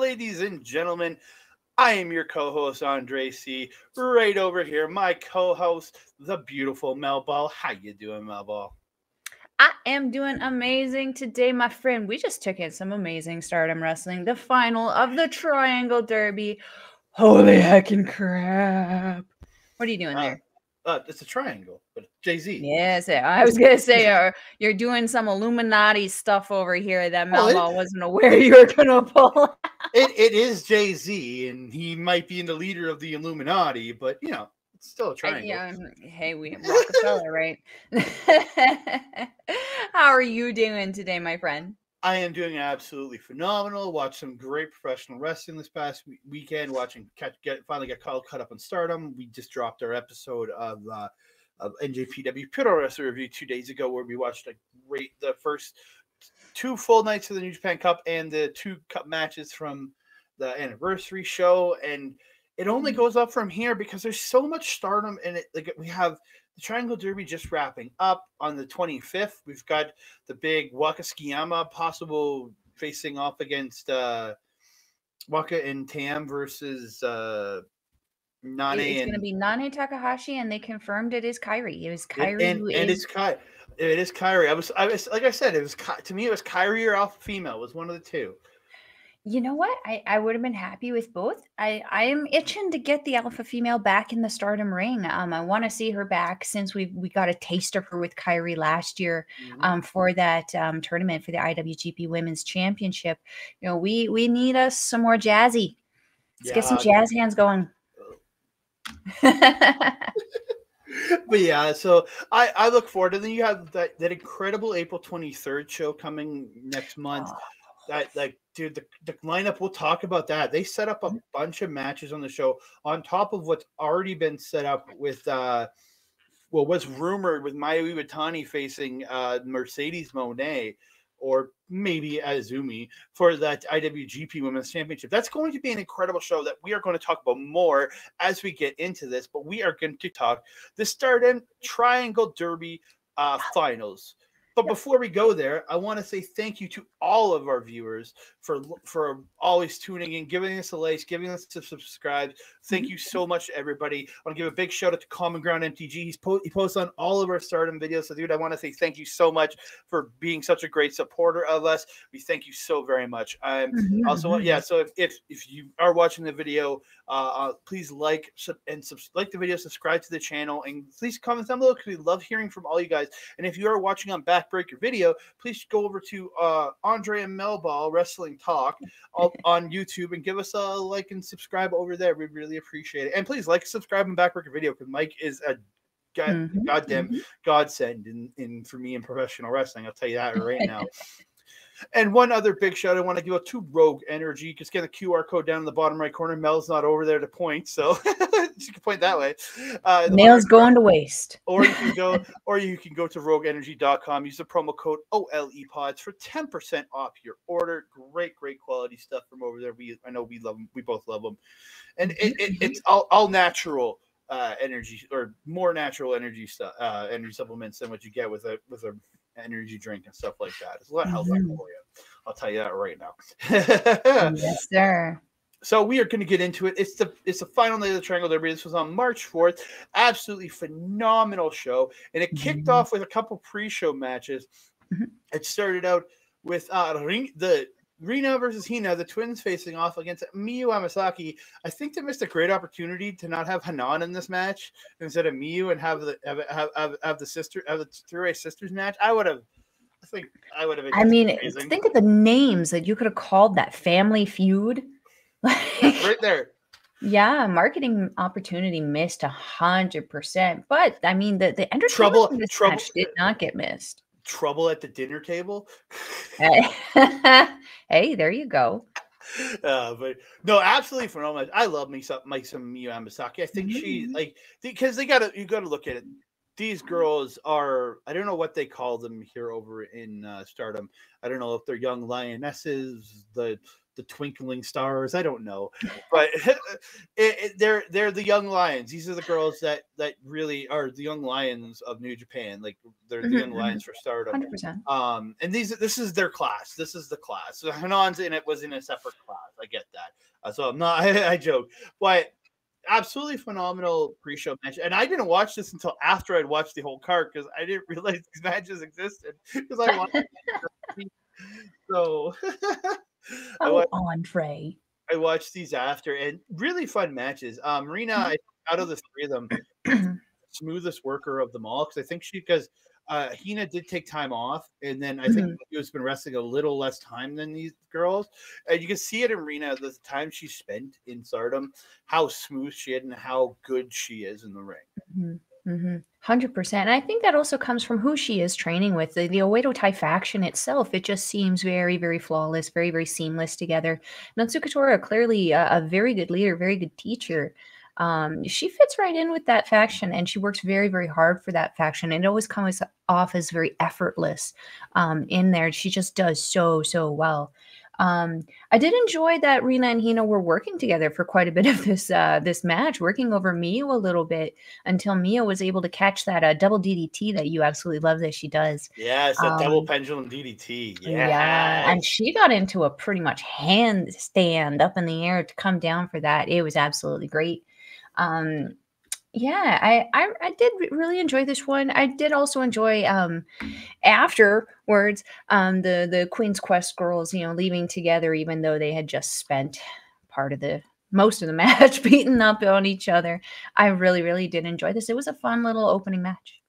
ladies and gentlemen. I am your co-host, Andre C. Right over here, my co-host, the beautiful Melball. How you doing, Melball? I am doing amazing today, my friend. We just took in some amazing Stardom wrestling. The final of the Triangle Derby. Holy heckin' crap. What are you doing there? It's a triangle, but Jay-Z. Yes, I was going to say, you're doing some Illuminati stuff over here that Melball wasn't aware you were going to pull. It is Jay-Z, and he might be the leader of the Illuminati, but, you know, it's still a triangle. Hey, we Rockefeller, right? How are you doing today, my friend? I am doing absolutely phenomenal. Watched some great professional wrestling this past weekend. Finally got caught up on Stardom. We just dropped our episode of NJPW Puro Wrestling Review 2 days ago, where we watched the first 2 full nights of the New Japan Cup and the 2 cup matches from the anniversary show. And it only goes up from here because there's so much Stardom in it. Like, we have the Triangle Derby just wrapping up on the 25th. We've got the big Waka Tsukiyama possible facing off against Waka and Tam versus Nane. It's going to be Nane Takahashi, and they confirmed it is Kairi. It was Kairi, It is Kairi. I was like I said, to me it was Kairi or Alpha Female. It was one of the two. You know what? I would have been happy with both. I am itching to get the Alpha Female back in the Stardom ring. I want to see her back since we got a taste of her with Kairi last year for that tournament for the IWGP Women's Championship. You know, we need us some more jazzy. Let's get some jazz hands going. But yeah, so I look forward to. Then you have that incredible April 23rd show coming next month. Dude, the lineup, we'll talk about that. They set up a bunch of matches on the show on top of what's already been set up with what's rumored with Mayu Iwatani facing Mercedes Monet or maybe Azumi for that IWGP Women's Championship. That's going to be an incredible show that we are going to talk about more as we get into this, but we are going to talk the Stardom Triangle Derby finals. But before we go there, I want to say thank you to all of our viewers for always tuning in, giving us a like, giving us a subscribe. Thank you so much, everybody. I want to give a big shout out to Common Ground MTG. He posts on all of our Stardom videos. So, dude, I want to say thank you so much for being such a great supporter of us. We thank you so very much. So if you are watching the video, please like the video, subscribe to the channel, and please comment down below because we love hearing from all you guys. And if you are watching on Backbreaker Video, please go over to Andre and Melball Wrestling Talk on YouTube and give us a like and subscribe over there. We really appreciate it. And please like, subscribe, and Backbreaker Video because Mike is a goddamn godsend in for me in professional wrestling. I'll tell you that right now. And one other big shout I want to give out to Rogue Energy. Just get the QR code down in the bottom right corner. Mel's not over there to point, so you can point that way. Nail's going to waste. Or you can go to rogueenergy.com. Use the promo code OLEPODS for 10% off your order. Great quality stuff from over there. I know we love them. We both love them. And it's all natural energy, or more natural energy stuff, energy supplements than what you get with a energy drink and stuff like that. It's a lot healthier for you. I'll tell you that right now. Yes, sir. So we are going to get into it. It's the final night of the Triangle Derby. This was on March 4th. Absolutely phenomenal show. And it kicked off with a couple pre-show matches. It started out with Rina versus Hina, the twins facing off against Miyu Amasaki. I think they missed a great opportunity to not have Hanan in this match instead of Miyu and have the three-way sisters match. I think I would have. I mean, think of the names that you could have called that Family Feud. Right there. Yeah, marketing opportunity missed 100%. But I mean, the entertainment in this match did not get missed. Trouble at the dinner table. Hey, there you go. But no, absolutely phenomenal. I love me some Miyu Amasaki. I think she because you got to look at it. These girls are, I don't know what they call them here over in Stardom. I don't know if they're young lionesses, the the twinkling stars. I don't know, but they're the young lions. These are the girls that really are the young lions of New Japan. Like they're the young lions for Stardom. 100%. And this is their class. This is the class. So Hanon's in it was in a separate class. I get that. So I'm not. I joke, but absolutely phenomenal pre-show match. And I didn't watch this until after I'd watched the whole card because I didn't realize these matches existed because I watched. So Andre. I watched these after, and really fun matches. Rina, out of the three of them, smoothest worker of them all because I think because Hina did take time off, and then I think Mayu's been wrestling a little less time than these girls. And you can see it in Rina, the time she spent in Stardom, how smooth she is and how good she is in the ring. 100%. And I think that also comes from who she is training with. The Oedo Tai faction itself, it just seems very, very flawless, very, very seamless together. Natsuko clearly a very good leader, very good teacher. She fits right in with that faction, and she works very, very hard for that faction. And it always comes off as very effortless in there. She just does so, so well. I did enjoy that Rina and Hina were working together for quite a bit of this match, working over Miyu a little bit until Miyu was able to catch that double DDT that you absolutely love that she does. Yeah, it's a double pendulum DDT. Yeah, and she got into a pretty much handstand up in the air to come down for that. It was absolutely great. Yeah, I did really enjoy this one. I did also enjoy afterwards the Queen's Quest girls, leaving together even though they had just spent most of the match beating up on each other. I really, really did enjoy this. It was a fun little opening match.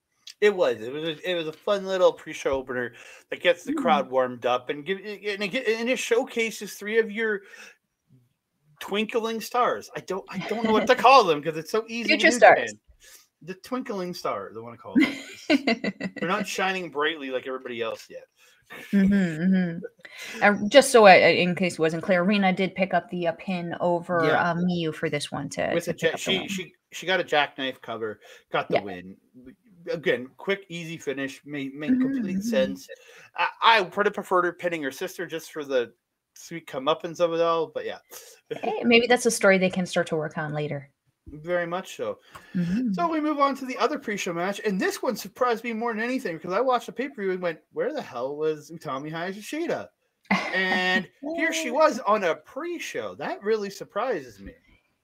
It was a fun little pre-show opener that gets the crowd warmed up and it showcases three of your twinkling stars. I don't know what to call them because it's so easy. Future stars. The twinkling stars, I want to call them. They're not shining brightly like everybody else yet. And just so in case it wasn't clear, Rina did pick up the pin over Miyu for this one. She got a jackknife cover, got the win. Again, quick, easy finish, made complete sense. I would have preferred her pinning her sister just for the sweet comeuppance of it all, but yeah. Hey, maybe that's a story they can start to work on later. Very much so. So we move on to the other pre-show match, and this one surprised me more than anything because I watched the pay-per-view and went, where the hell was Utami Hayashishita? And here she was on a pre-show. That really surprises me.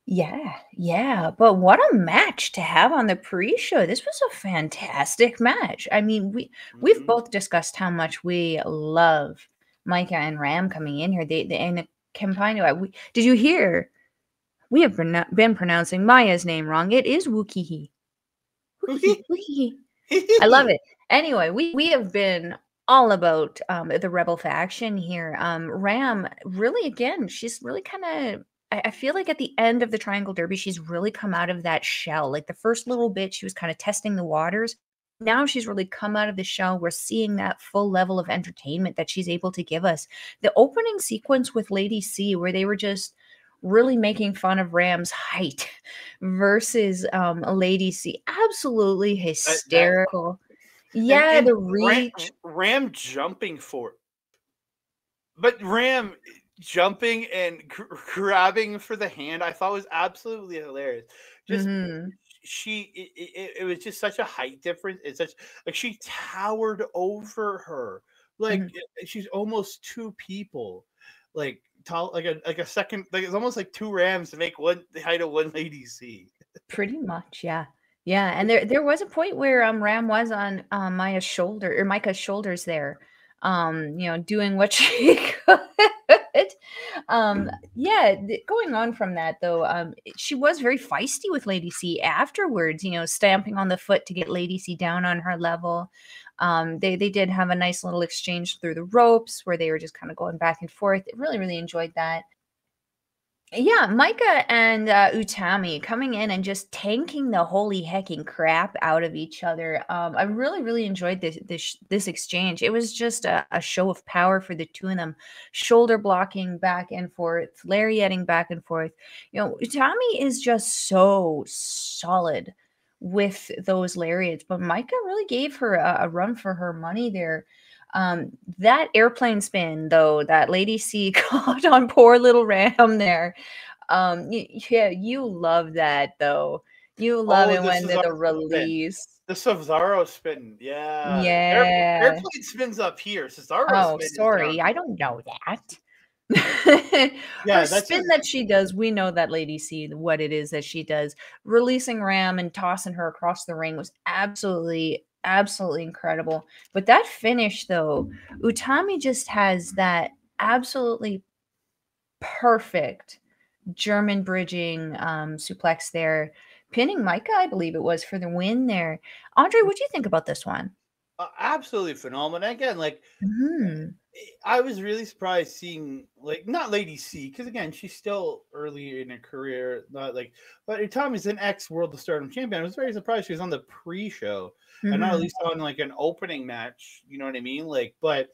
Yeah, but what a match to have on the pre-show. This was a fantastic match. I mean, we've both discussed how much we love Maika and Ram coming in here. They and the Campino. Did you hear? We have been pronouncing Maya's name wrong. It is Wukihi. Wukihi. I love it. Anyway, we have been all about the Rebel faction here. Ram, really, again, she's really kind of. I feel like at the end of the Triangle Derby, she's really come out of that shell. Like the first little bit, she was kind of testing the waters. Now she's really come out of the shell. We're seeing that full level of entertainment that she's able to give us. The opening sequence with Lady C, where they were just really making fun of Ram's height versus Lady C, absolutely hysterical. And the reach. Ram jumping for it. But Ram jumping and grabbing for the hand, I thought was absolutely hilarious. Just it was just such a height difference. It's such like she towered over her, like she's almost two people, like tall, like a second, like it's almost like two Rams to make the height of one Lady C. Pretty much, yeah. And there was a point where Ram was on Maya's shoulder or Maika's shoulders there. Doing what she could. Going on from that though, she was very feisty with Lady C afterwards, stamping on the foot to get Lady C down on her level. They did have a nice little exchange through the ropes where they were just kind of going back and forth. I really, really enjoyed that. Yeah, Maika and Utami coming in and just tanking the holy hecking crap out of each other. I really, really enjoyed this exchange. It was just a show of power for the two of them, shoulder blocking back and forth, lariating back and forth. Utami is just so solid with those lariats, but Maika really gave her a run for her money there. That airplane spin, though, that Lady C caught on poor little Ram there. Yeah, you love that, though. You love it when the release. The Cesaro spin, yeah. Yeah. Airplane spins up here. Cesaro Oh, spin is sorry. down. I don't know that. Yeah, Her that's spin that she does, we know that Lady C, what it is that she does. Releasing Ram and tossing her across the ring was absolutely incredible. But that finish, though, Utami just has that absolutely perfect German bridging suplex there, pinning Maika, I believe it was, for the win there. Andre, what do you think about this one? absolutely phenomenal. Again, like Mhm. I was really surprised seeing like not Lady C because again she's still early in her career, not like but Utami's an ex World of Stardom champion. I was very surprised she was on the pre-show and not at Mhm. least on like an opening match. You know what I mean? Like, but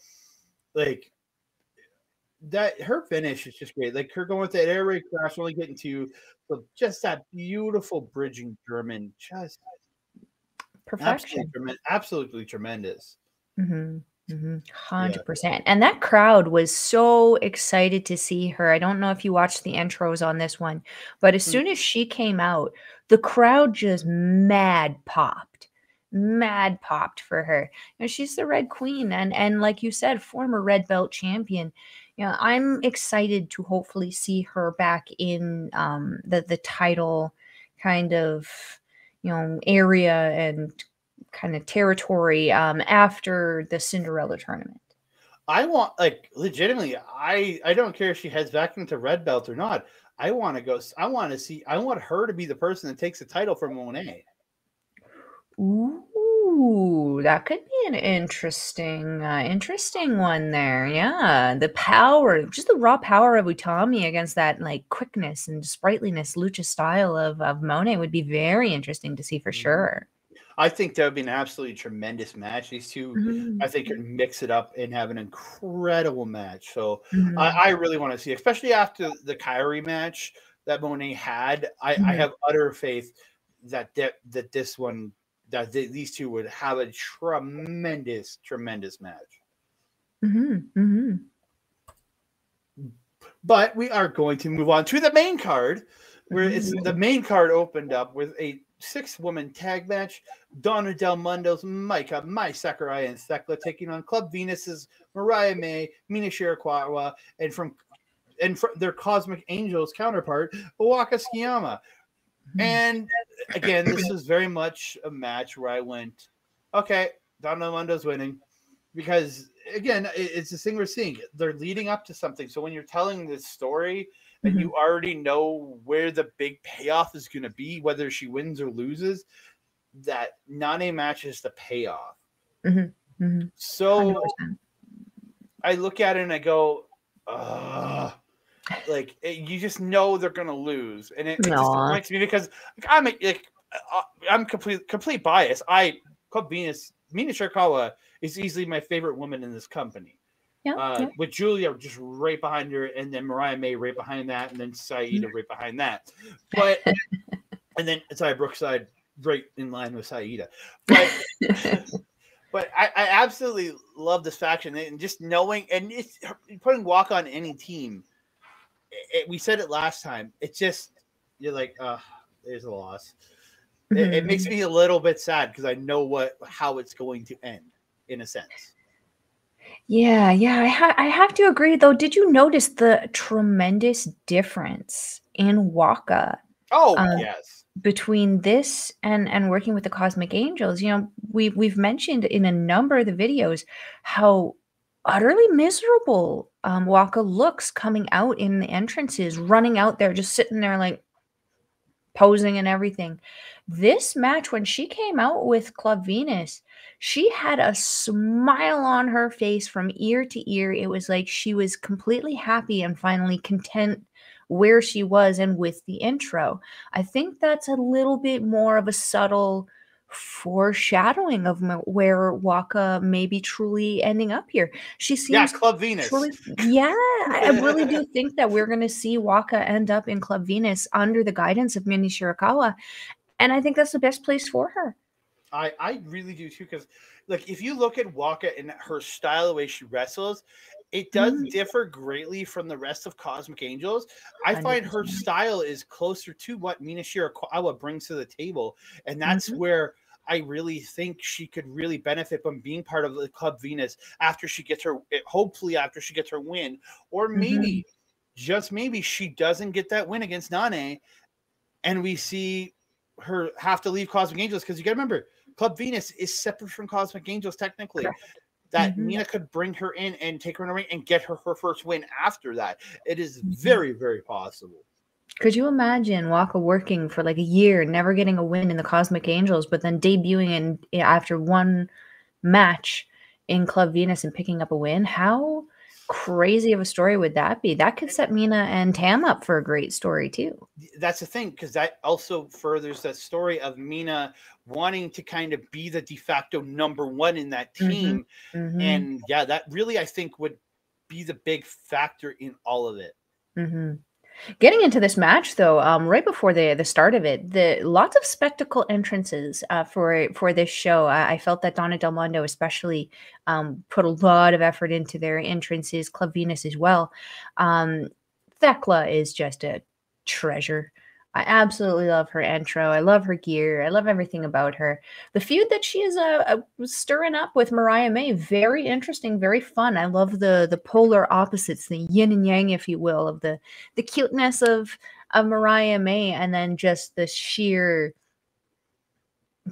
like that her finish is just great. Like her going with that air raid crash, only getting to just that beautiful bridging German, just Perfection. absolutely tremendous. Mhm. Mhm. Yeah. 100%. And that crowd was so excited to see her. I don't know if you watched the intros on this one, but as Mm. soon as she came out, the crowd just mad popped. Mad popped for her. You know, she's the Red Queen and like you said, former red belt champion. You know, I'm excited to hopefully see her back in the title kind of, area and kind of territory after the Cinderella tournament. I want like legitimately. I don't care if she heads back into red belt or not. I want to go. I want to see. I want her to be the person that takes the title from Monet. Ooh, that could be an interesting one there. Yeah, the power, just the raw power of Utami against that like quickness and sprightliness, lucha style of Monet would be very interesting to see for Mhm. sure. I think that would be an absolutely tremendous match. These two, I Mhm. think, could mix it up and have an incredible match. So Mhm. I really want to see, especially after the Kyrie match that Monet had. I Mhm. have utter faith that this one these two would have a tremendous match. Mhm. Mhm. But we are going to move on to the main card, where it's the Mhm. main card opened up with a 6-woman tag match. Donna Del Mondo's Maika, Mai Sakurai, and Thekla taking on Club Venus's Mariah May, Mina Shirakawa, and from their Cosmic Angels counterpart, Waka Tsukiyama. Mhm. And again, this is very much a match where I went, okay, Donna Del Mondo's winning because again, it's the thing we're seeing. They're leading up to something. So when you're telling this story and Mhm. you already know where the big payoff is going to be, whether she wins or loses, that Nane match is the payoff. Mhm. Mhm. So 100%. I look at it and I go, Ugh. Like you just know they're going to lose, and it Aw. disappoints me because like, I'm complete bias. Club Venus Mina Shirakawa is easily my favorite woman in this company. Yeah, yeah. With Julia just right behind her, and then Mariah May right behind that, and then Saida right behind that. But and then sorry, Brookside right in line with Saida. But but I absolutely love this faction and just knowing and it's putting Waka on any team. We said it last time. It's just you're like, there's a loss. It makes Mhm. me a little bit sad because I know how it's going to end in a sense. Yeah, yeah, I have to agree, though. Did you notice the tremendous difference in Waka, Oh um, yes. between this and working with the Cosmic Angels? You know, we've mentioned in a number of the videos how utterly miserable, Waka looks coming out in the entrances, running out there, just sitting there like posing and everything. This match, when she came out with Club Venus, she had a smile on her face from ear to ear. It was like she was completely happy and finally content where she was and with the intro. I think that's a little bit more of a subtle foreshadowing of where Waka may be truly ending up here. She Yeah, seems Club Venus. truly, yeah, I really do think that we're gonna see Waka end up in Club Venus under the guidance of Mini Shirakawa, and I think that's the best place for her. I really do too, because like if you look at Waka and her style, the way she wrestles, it does differ greatly from the rest of Cosmic Angels. I find her 100%. style is closer to what Mina Shirakawa brings to the table, and that's Mhm. where I really think she could really benefit from being part of the Club Venus after she gets her, hopefully after she gets her win, or Mhm. maybe, just maybe, she doesn't get that win against Nane, and we see her have to leave Cosmic Angels, because you got to remember, Club Venus is separate from Cosmic Angels technically. Correct. That Mhm. Mina could bring her in and take her in a ring and get her first win after that. It is Mhm. very, very possible. Could you imagine Waka working for like a year, never getting a win in the Cosmic Angels, but then debuting after one match in Club Venus and picking up a win? How crazy of a story would that be? That could set Mina and Tam up for a great story too. That's the thing, because that also furthers that story of Mina wanting to kind of be the de facto number one in that Mhm. team. Mhm. And yeah, that really, I think, would be the big factor in all of it. Mhm. Getting into this match though, right before the start of it, the lots of spectacle entrances for this show. I felt that Donna Del Mondo especially put a lot of effort into their entrances. Club Venus as well. Um, Thekla is just a treasure. I absolutely love her intro. I love her gear. I love everything about her. The feud that she is stirring up with Mariah May, very interesting, very fun. I love the polar opposites, the yin and yang, if you will, of the cuteness of Mariah May, and then just the sheer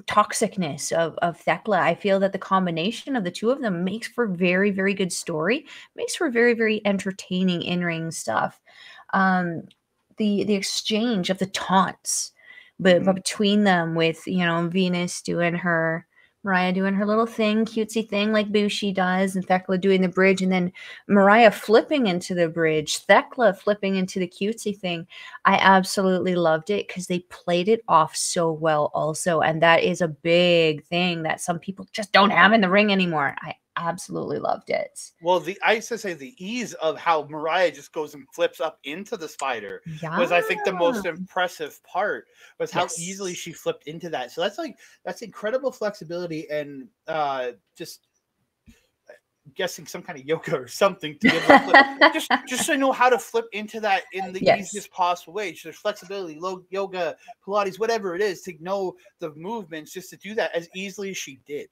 toxicness of Thekla. I feel that the combination of the two of them makes for very, very good story, makes for very, very entertaining in-ring stuff. Um, the exchange of the taunts, but Mhm. between them, with Venus doing her, Mariah doing her little thing, cutesy thing like Bushi does, and Thekla doing the bridge, and then Mariah flipping into the bridge, Thekla flipping into the cutesy thing. I absolutely loved it because they played it off so well also, and that is a big thing that some people just don't have in the ring anymore. I absolutely loved it. Well, I used to say the ease of how Mariah just goes and flips up into the spider Yeah. was, I think, the most impressive part, was how easily Yes. she flipped into that. So that's incredible flexibility, and just guessing some kind of yoga or something to be able to flip. Just so you know how to flip into that in the Yes. easiest possible way. So there's flexibility, yoga, Pilates, whatever it is, to know the movements just to do that as easily as she did.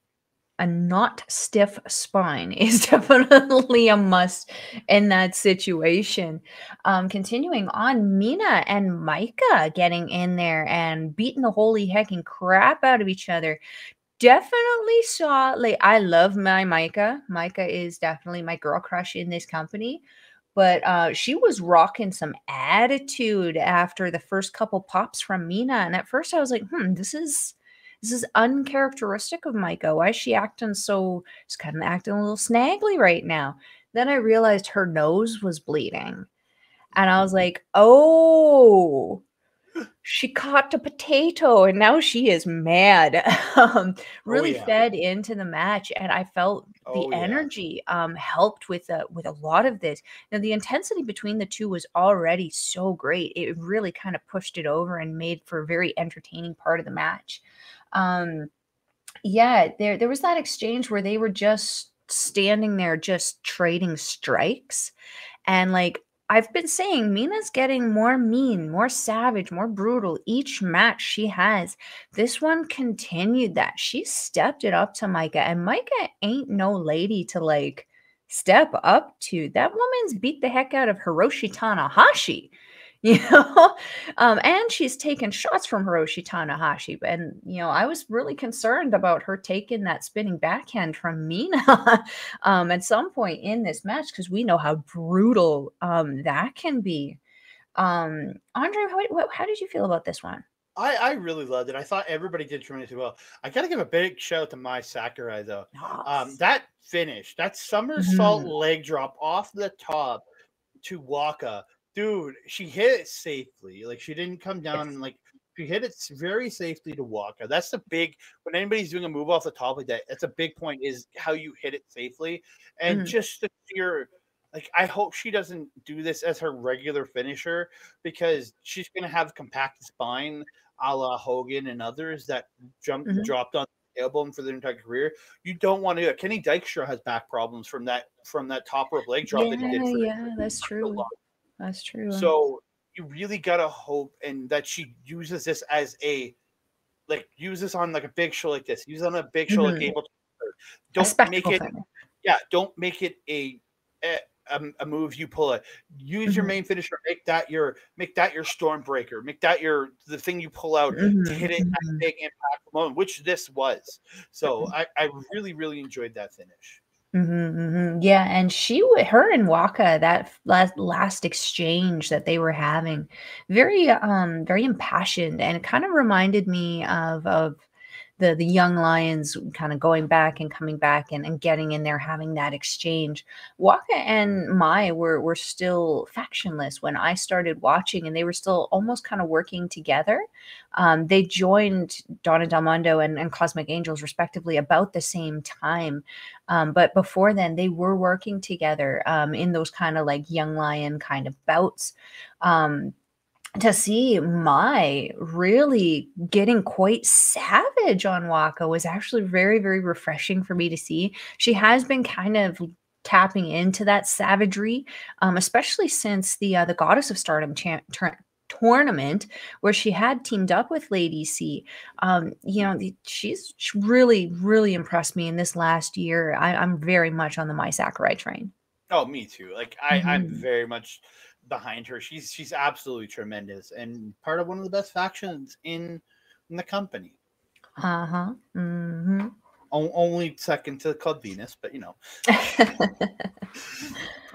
A not stiff spine is definitely a must in that situation. Continuing on, Mina and Maika getting in there and beating the holy hecking crap out of each other. Definitely saw, like, I love my Maika. Maika is definitely my girl crush in this company. But she was rocking some attitude after the first couple pops from Mina. And at first I was like, this is uncharacteristic of Maika. Why is she acting so, she's kind of acting a little snaggly right now? Then I realized her nose was bleeding. And I was like, oh, she caught a potato and now she is mad. Oh Really yeah. fed into the match, and I felt the Oh yeah. energy helped with a lot of this. Now the intensity between the two was already so great. It really kind of pushed it over and made for a very entertaining part of the match. Um, yeah, there was that exchange where they were just standing there just trading strikes, and like I've been saying, Mina's getting more mean, more savage, more brutal each match she has. This one continued that. She stepped it up to Maika, and Maika ain't no lady to like step up to. That woman's beat the heck out of Hiroshi Tanahashi. You know, and she's taken shots from Hiroshi Tanahashi, and I was really concerned about her taking that spinning backhand from Mina at some point in this match, because we know how brutal that can be. Andre, how did you feel about this one? I really loved it. I thought everybody did tremendously well. I got to give a big shout out to my Sakurai though. Yes. That finish, that somersault Mhm. leg drop off the top to Waka, dude, she hit it safely. Like, she didn't come down, and Yes. like, she hit it very safely to Waka. That's the big, when anybody's doing a move off the top like that, that's a big point, is how you hit it safely. And Mhm. just the sheer, like, I hope she doesn't do this as her regular finisher, because she's gonna have compact spine a la Hogan and others that Mhm. dropped on tailbone for their entire career, you don't want to do it. Kenny Dykstra has back problems from that top rope leg drop that he did. Yeah, that's true. That's true. So you really gotta hope and that she uses this as use this on like a big show like this. Use it on a big show like Able to. Don't make it. Yeah, don't make it a move you pull it. Use your main finisher. Make that your Stormbreaker. Make that the thing you pull out to hit it at a big impact moment, which this was. So I really, really enjoyed that finish. Yeah, and her and Waka, that last exchange that they were having, very very impassioned, and it kind of reminded me of the young lions kind of going back and coming back and getting in there, having that exchange. Waka and Mai were still factionless when I started watching, and they were still almost kind of working together. They joined Donna Del Mondo and Cosmic Angels respectively about the same time. But before then, they were working together in those kind of like young lion kind of bouts. To see Mai really getting quite savage on Waka was actually very, very refreshing for me to see. She has been kind of tapping into that savagery, especially since the Goddess of Stardom tournament where she had teamed up with Lady C. She's really, really impressed me in this last year. I'm very much on the Mai Sakurai train. Oh, me too. Like I'm very much behind her. She's absolutely tremendous and part of one of the best factions in the company. Only second to Club Venus, but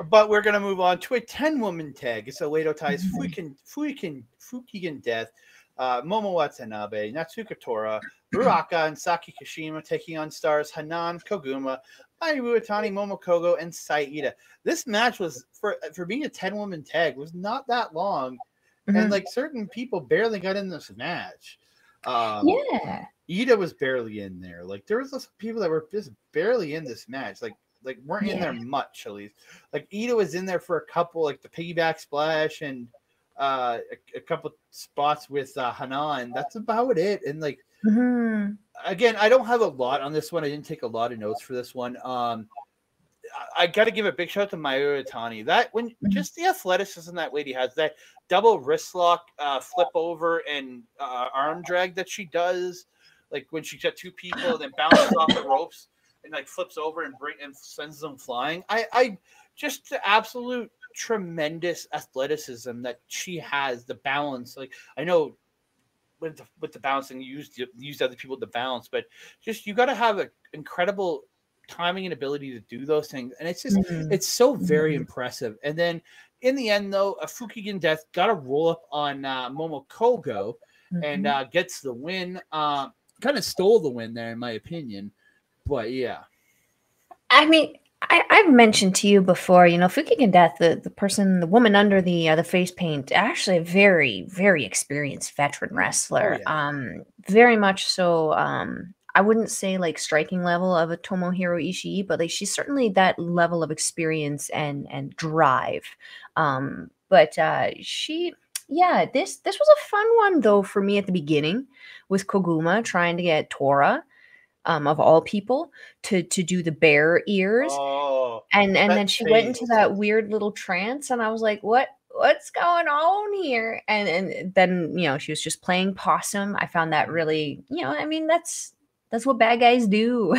But we're gonna move on to a 10-woman tag. It's Oedo ties Fukigen Death, Momo Watanabe, Natsuko Tora, Ruaka, and Saki Kashima taking on stars Hanan, Koguma, Iwatani, Momo Kohgo, and Iida. This match was for being a 10-woman tag was not that long, and like certain people barely got in this match. Iida was barely in there. Like there was some people that were just barely in this match. Like weren't in there much at least. Like Iida was in there for a couple, like the piggyback splash and a couple spots with Hanan. That's about it. And like again, I don't have a lot on this one. I didn't take a lot of notes for this one. I got to give a big shout out to Mayu Iwatani. That when just the athleticism that lady has, that double wrist lock, flip over, and arm drag that she does, like when she's got two people and then bounces off the ropes and like flips over and sends them flying. I just the absolute tremendous athleticism that she has. The balance, like I know with the bouncing, you use other people to balance, but just you got to have an incredible timing and ability to do those things, and it's just it's so very impressive. And then in the end, though, a Fukigen Death got a roll up on Momo Kohgo and gets the win. Kind of stole the win there, in my opinion. But yeah, I mean, I've mentioned to you before, Fukigen Death, the woman under the face paint, actually a very, very experienced veteran wrestler. Very much so. I wouldn't say like striking level of a Tomohiro Ishii, but like she's certainly that level of experience and drive. But this was a fun one though for me at the beginning with Koguma trying to get Tora, of all people, to do the bear ears. And then she went into that weird little trance, and I was like, what's going on here? And then, she was just playing possum. I found that really, I mean, that's what bad guys do.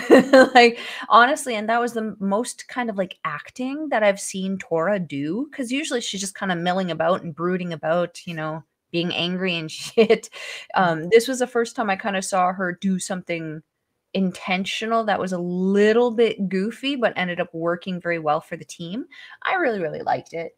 Like, honestly, and that was the most kind of like acting that I've seen Tora do, because usually she's just kind of milling about and brooding about, being angry and shit. This was the first time I kind of saw her do something intentional that was a little bit goofy, but ended up working very well for the team. I really, really liked it.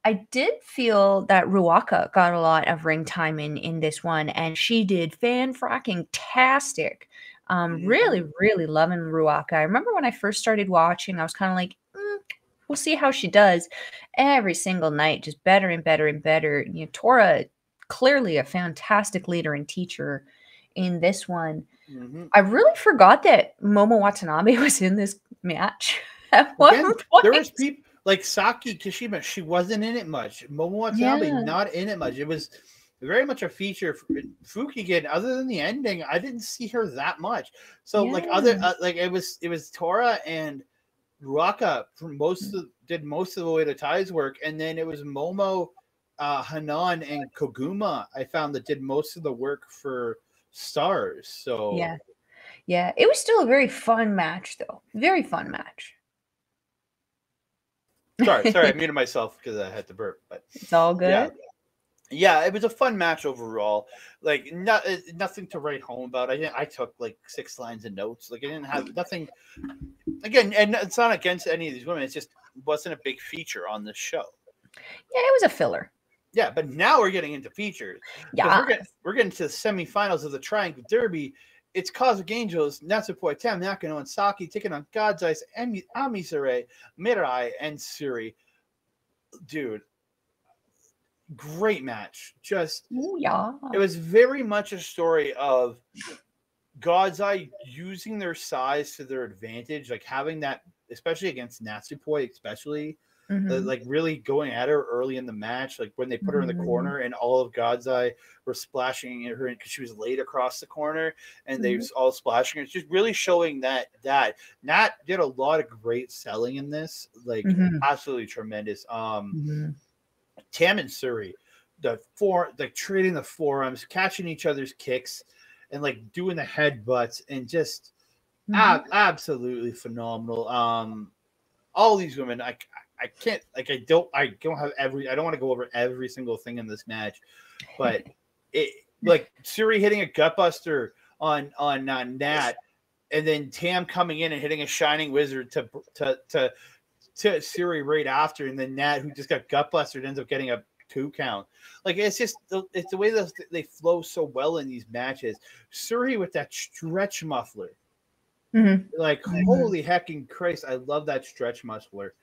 I did feel that Ruaka got a lot of ring time in this one, and she did fan-fracking-tastic. Really, really loving Ruaka. I remember when I first started watching, I was kind of like, we'll see how she does. Every single night, just better and better and better. Tora, clearly a fantastic leader and teacher in this one. I really forgot that Momo Watanabe was in this match at one point. There was people like Saki Kashima. She wasn't in it much. Momo Watanabe not in it much. It was very much a feature for Fukigen. Other than the ending, I didn't see her that much. So like it was Tora and Waka for did most of the way to Tai's work, and then it was Momo, Hanan, and Koguma. I found that did most of the work for Stars. So yeah, it was still a very fun match, though. Very fun match. Sorry, I muted myself because I had to burp. But it's all good. Yeah, it was a fun match overall. Like nothing to write home about. I took like 6 lines of notes. Like I didn't have nothing. Again, and it's not against any of these women. It just wasn't a big feature on this show. Yeah, it was a filler. Yeah, but now we're getting into features. Yeah, we're getting to the semifinals of the Triangle Derby. It's Cosmic Angels, Natsuko, Tam Nakano, and Saki taking on God's Eyes, Amisare, Mirai, and Suri. Dude, great match. Just it was very much a story of God's Eye using their size to their advantage, like having that, especially against Natsuko, especially like really going at her early in the match, like when they put her in the corner and all of God's Eye were splashing at her because she was laid across the corner and they was all splashing her. It's just really showing that Nat did a lot of great selling in this, like absolutely tremendous. Tam and Suri, trading the forearms, catching each other's kicks, and like doing the headbutts, and just absolutely phenomenal. All these women, I can't, like, I don't want to go over every single thing in this match, but it, like Suri hitting a gutbuster on Nat, and then Tam coming in and hitting a Shining Wizard to Suri right after, and then Nat, who just got gutbustered, ends up getting a 2 count. Like it's the way that they flow so well in these matches. Suri with that stretch muffler, like holy hecking Christ, I love that stretch muffler.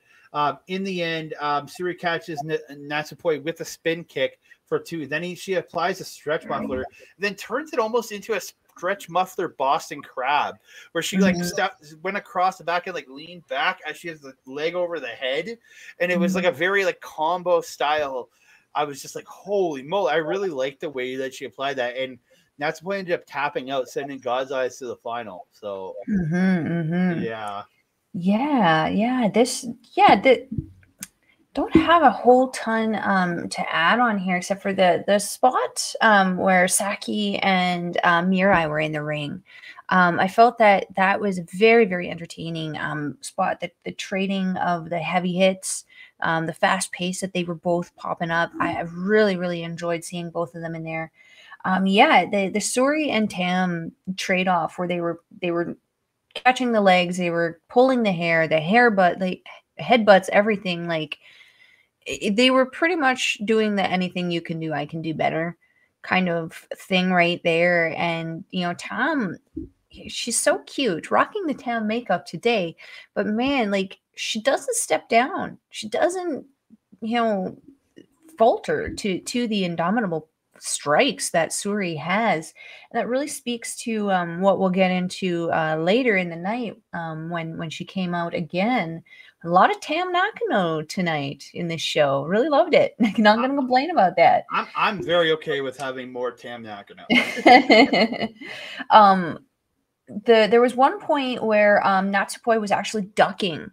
In the end, Suri catches Natsuko with a spin kick for 2. Then she applies a stretch muffler, then turns it almost into a stretch muffler Boston Crab, where she like went across the back and like leaned back as she has the leg over the head, and it was like a very like combo style. I was just like, holy moly! I really liked the way that she applied that, and Natsuko ended up tapping out, sending God's Eyes to the final. So don't have a whole ton to add on here except for the spot where Saki and Mirai were in the ring. I felt that was a very, very entertaining spot. The trading of the heavy hits, the fast pace that they were both popping up. I really, really enjoyed seeing both of them in there. The Suri and Tam trade off where they were catching the legs, they were pulling the hair, the headbutts, everything. Like they were pretty much doing the anything you can do, I can do better kind of thing right there. And Tam, she's so cute, rocking the Tam makeup today, but man, like she doesn't step down. She doesn't, falter to the indomitable strikes that Suri has. And that really speaks to what we'll get into later in the night when she came out again. A lot of Tam Nakano tonight in this show. Really loved it. Not going to complain about that. I'm very okay with having more Tam Nakano. There was one point where Natsuko was actually ducking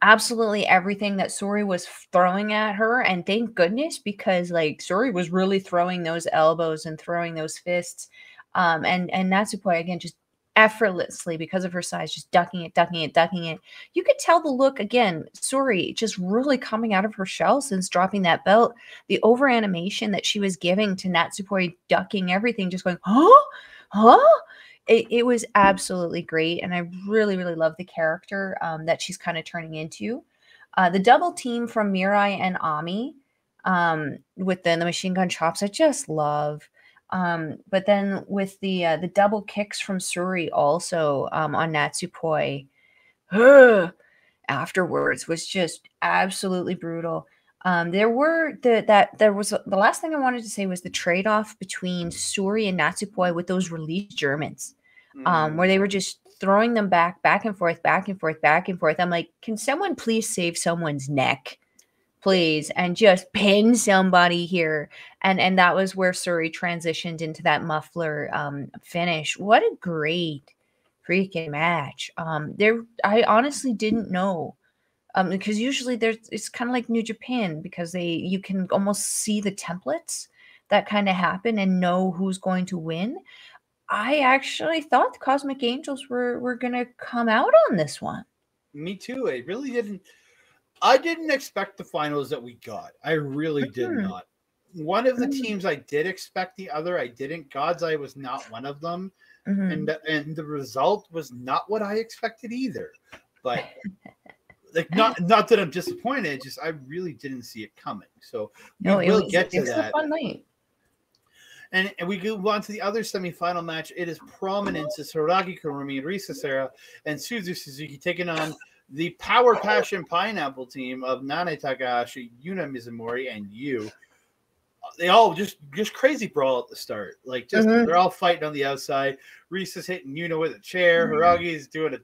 absolutely everything that Suri was throwing at her, and thank goodness, because like Suri was really throwing those elbows and throwing those fists, and Natsuko again just effortlessly, because of her size, just ducking it. You could tell the look again, Suri just really coming out of her shell since dropping that belt. The over animation that she was giving to Natsuko, ducking everything, just going huh. It was absolutely great, and I really, really love the character that she's kind of turning into. The double team from Mirai and Ami with the machine gun chops, I just love. But then with the double kicks from Suri also on Natsuko, afterwards was just absolutely brutal. The last thing I wanted to say was the trade-off between Suri and Natsuko with those released Germans. Where they were just throwing them back and forth. I'm like, can someone please save someone's neck? please, and just pin somebody here. And that was where Suri transitioned into that muffler finish. What a great freaking match. I honestly didn't know. Because usually it's kind of like New Japan, because you can almost see the templates that kind of happen and know who's going to win. I actually thought the Cosmic Angels were gonna come out on this one. Me too. I really didn't. I didn't expect the finals that we got. I really did not. One of the teams I did expect, the other I didn't. God's Eye was not one of them, and the result was not what I expected either. But like, not that I'm disappointed, just I really didn't see it coming. So we'll get to that. A fun night. And we go on to the other semifinal match. It is Prominence. It's Hiroki Kurumi and Risa Sera and Suzu Suzuki taking on the Power Passion Pineapple team of Nane Takahashi, Yuna Mizumori, and Yu. They all just crazy brawl at the start. Like, just they're all fighting on the outside. Risa's hitting Yuna with a chair. Hirogi's doing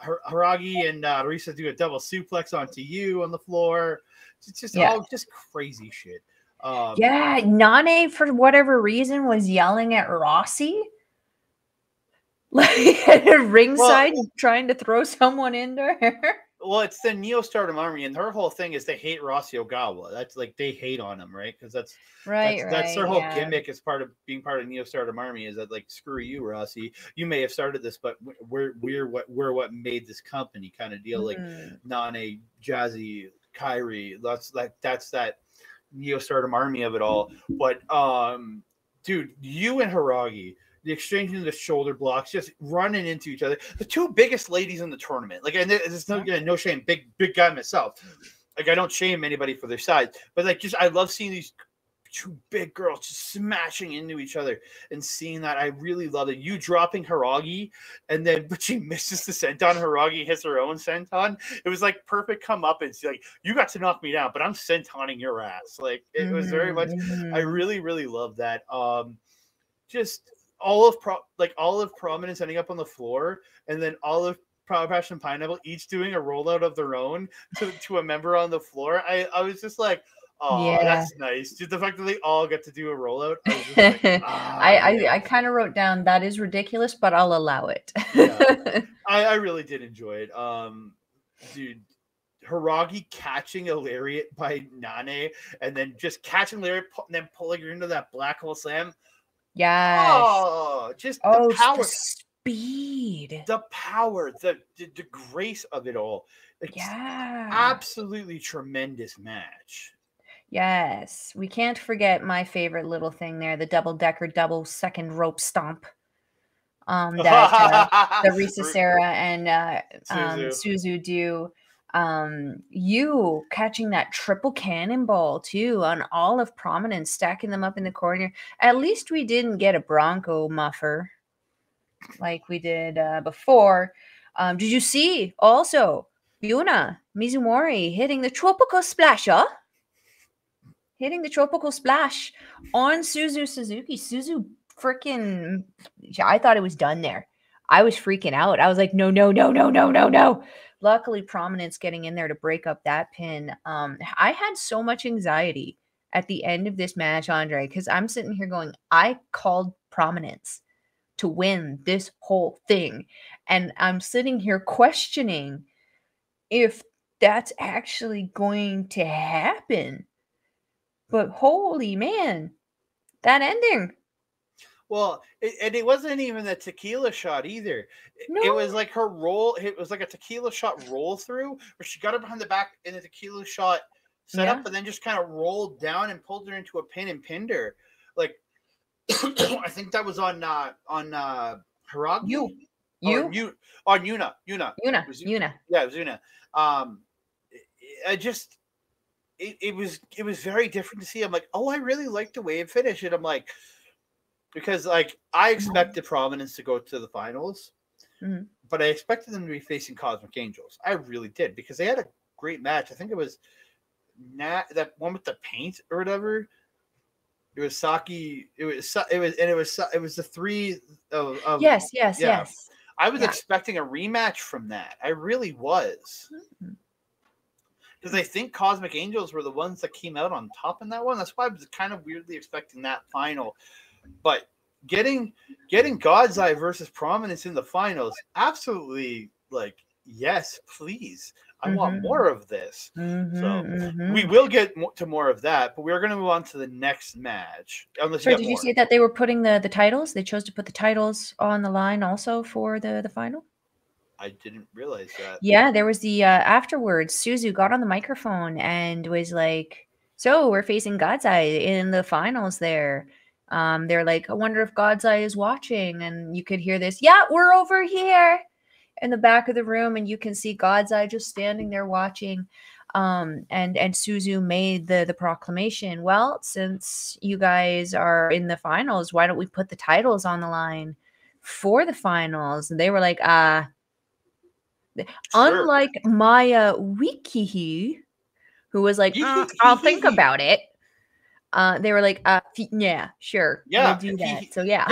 Hiragi and Risa do a double suplex onto Yu on the floor. It's just all just crazy shit. Nane, for whatever reason, was yelling at Rossi, like at ringside, trying to throw someone in there. Well, it's the Neo Stardom Army, and their whole thing is they hate Rossi Ogawa. That's like they hate on him, right? Because that's their whole gimmick as part of being part of Neo Stardom Army, is that, like, screw you, Rossi. You may have started this, but we're what made this company, kind of deal. Like Nane, Jazzy, Kairi. That's that Neo Stardom Army of it all. But dude, you and Hiragi, the exchanging the shoulder blocks, just running into each other. The two biggest ladies in the tournament. Like, and there's no shame, big guy myself. Like, I don't shame anybody for their size, but like, just I love seeing these two big girls just smashing into each other and seeing that. I really love it. You dropping Hiragi, but she misses the senton. Hiragi hits her own senton. It was like perfect come up, and like, you got to knock me down, but I'm sentoning your ass. Like, it was very much. I really, really love that. Just all of Prominence ending up on the floor, and then all of Power Passion Pineapple each doing a rollout of their own to a member on the floor. I was just like, oh, that's nice. Just the fact that they all get to do a rollout. I was just like, I kind of wrote down, that is ridiculous, but I'll allow it. I really did enjoy it. Dude, Hiragi catching a lariat by Nane, and then just catching lariat and then pulling her into that black hole slam. Yeah. Just the power, the speed, the power, the grace of it all. Absolutely tremendous match. Yes, we can't forget my favorite little thing there, the double second rope stomp. That the Risa Sera and Suzu do. You catching that triple cannonball too on all of Prominence, stacking them up in the corner. At least we didn't get a Bronco muffer like we did before. Did you see also Yuna Mizumori hitting the tropical splash? Hitting the tropical splash on Suzu Suzuki. Suzu freaking, I thought it was done there. I was freaking out. I was like, no. Luckily, Prominence getting in there to break up that pin. I had so much anxiety at the end of this match, Andre, because I'm sitting here going, I called Prominence to win this whole thing. And I'm sitting here questioning if that's actually going to happen. But holy man, that ending. Well, it wasn't even a tequila shot either. No. It was like her roll. It was like a tequila shot roll through, where she got her behind the back in the tequila shot setup, and then just kind of rolled down and pulled her into a pin and pinned her. Like, I think that was on Hiragi. On Yuna. Yuna. Yeah, it was Yuna. It was very different to see. I'm like, oh, I really like the way it finished. And I'm like, because like I expected Prominence to go to the finals, but I expected them to be facing Cosmic Angels. I really did, because they had a great match. I think it was that one with the paint or whatever. It was Saki. It was the three of yes. I was expecting a rematch from that. I really was. because I think Cosmic Angels were the ones that came out on top in that one. That's why I was kind of weirdly expecting that final. But getting God's Eye versus Prominence in the finals, absolutely, like, yes, please. I want more of this. So we will get to more of that, but we're going to move on to the next match. Sorry, did you say that they were putting the titles? They chose to put the titles on the line also for the final? I didn't realize that. Yeah, there was the afterwards, Suzu got on the microphone and was like, so we're facing God's Eye in the finals there. They're like, I wonder if God's Eye is watching. And you could hear this, yeah, we're over here in the back of the room. And you can see God's Eye just standing there watching. And Suzu made the proclamation, well, since you guys are in the finals, why don't we put the titles on the line for the finals? And they were like, unlike Maya Wikihi, who was like, I'll think about it. They were like, yeah, sure. Yeah, we'll do that. So yeah.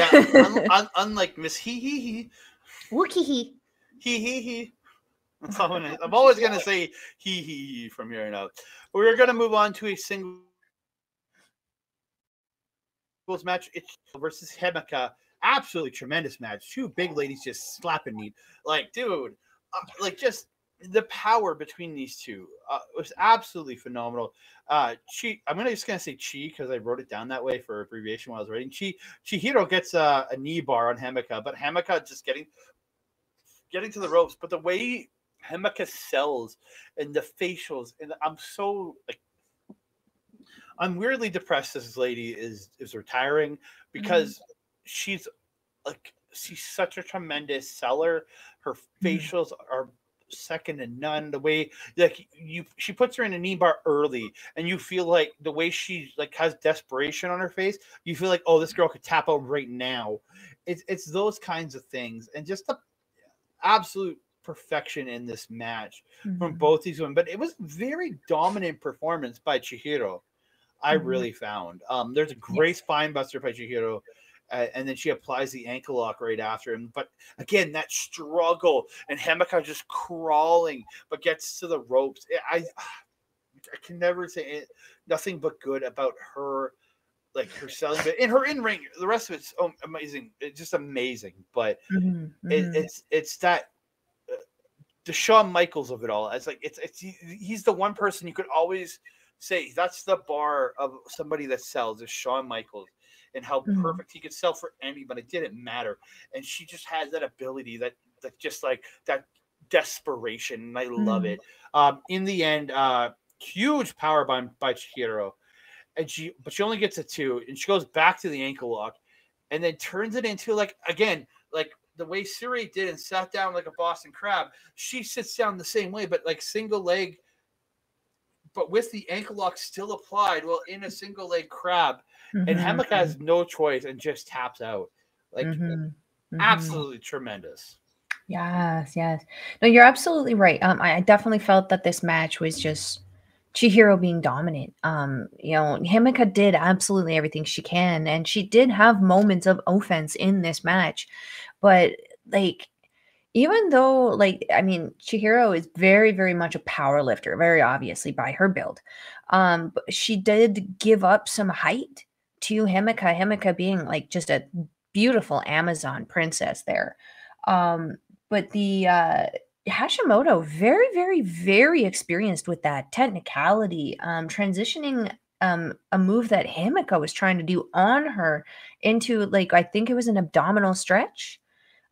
Unlike Miss Hee. Wikihi. Hee. I'm always gonna say hee from here on out. We're gonna move on to a singles match. It's versus Himeka. Absolutely tremendous match. Two big ladies just slapping me. Like, dude. Like, just the power between these two was absolutely phenomenal. I'm just gonna say Chi because I wrote it down that way for abbreviation while I was writing. Chihiro gets a knee bar on Himeka, but Himeka just getting to the ropes. But the way Himeka sells and the facials, and I'm weirdly depressed this lady is retiring because she's such a tremendous seller. Her facials are second to none. The way she puts her in a knee bar early, and you feel like the way she has desperation on her face, you feel like, oh, this girl could tap out right now. It's those kinds of things, and just the absolute perfection in this match from both these women. But it was very dominant performance by Chihiro. I really found there's a great spine buster by Chihiro. And then she applies the ankle lock right after him. But again, that struggle and Himeka just crawling, but gets to the ropes. I can never say nothing but good about her, like her selling bit and her in ring. The rest of it's amazing. It's just amazing. But it's that the Shawn Michaels of it all. It's like he's the one person you could always say that's the bar of somebody that sells is Shawn Michaels. And how perfect he could sell for anybody. It didn't matter. And she just has that ability that just like that desperation. And I love it. In the end, huge power by Chihiro. But she only gets a 2. And she goes back to the ankle lock and then turns it into again, the way Suri did and sat down like a Boston Crab. She sits down the same way, but single leg, but with the ankle lock still applied, in a single leg crab. And Himeka has no choice and just taps out. Absolutely tremendous. Yes. No, you're absolutely right. I definitely felt that this match was just Chihiro being dominant. Himeka did absolutely everything she can, and she did have moments of offense in this match. But even though, Chihiro is very, very much a power lifter, very obviously by her build. But she did give up some height to Himeka. Himeka being just a beautiful Amazon princess there. But the Hashimoto, very, very, very experienced with that technicality, transitioning a move that Himeka was trying to do on her into I think it was an abdominal stretch.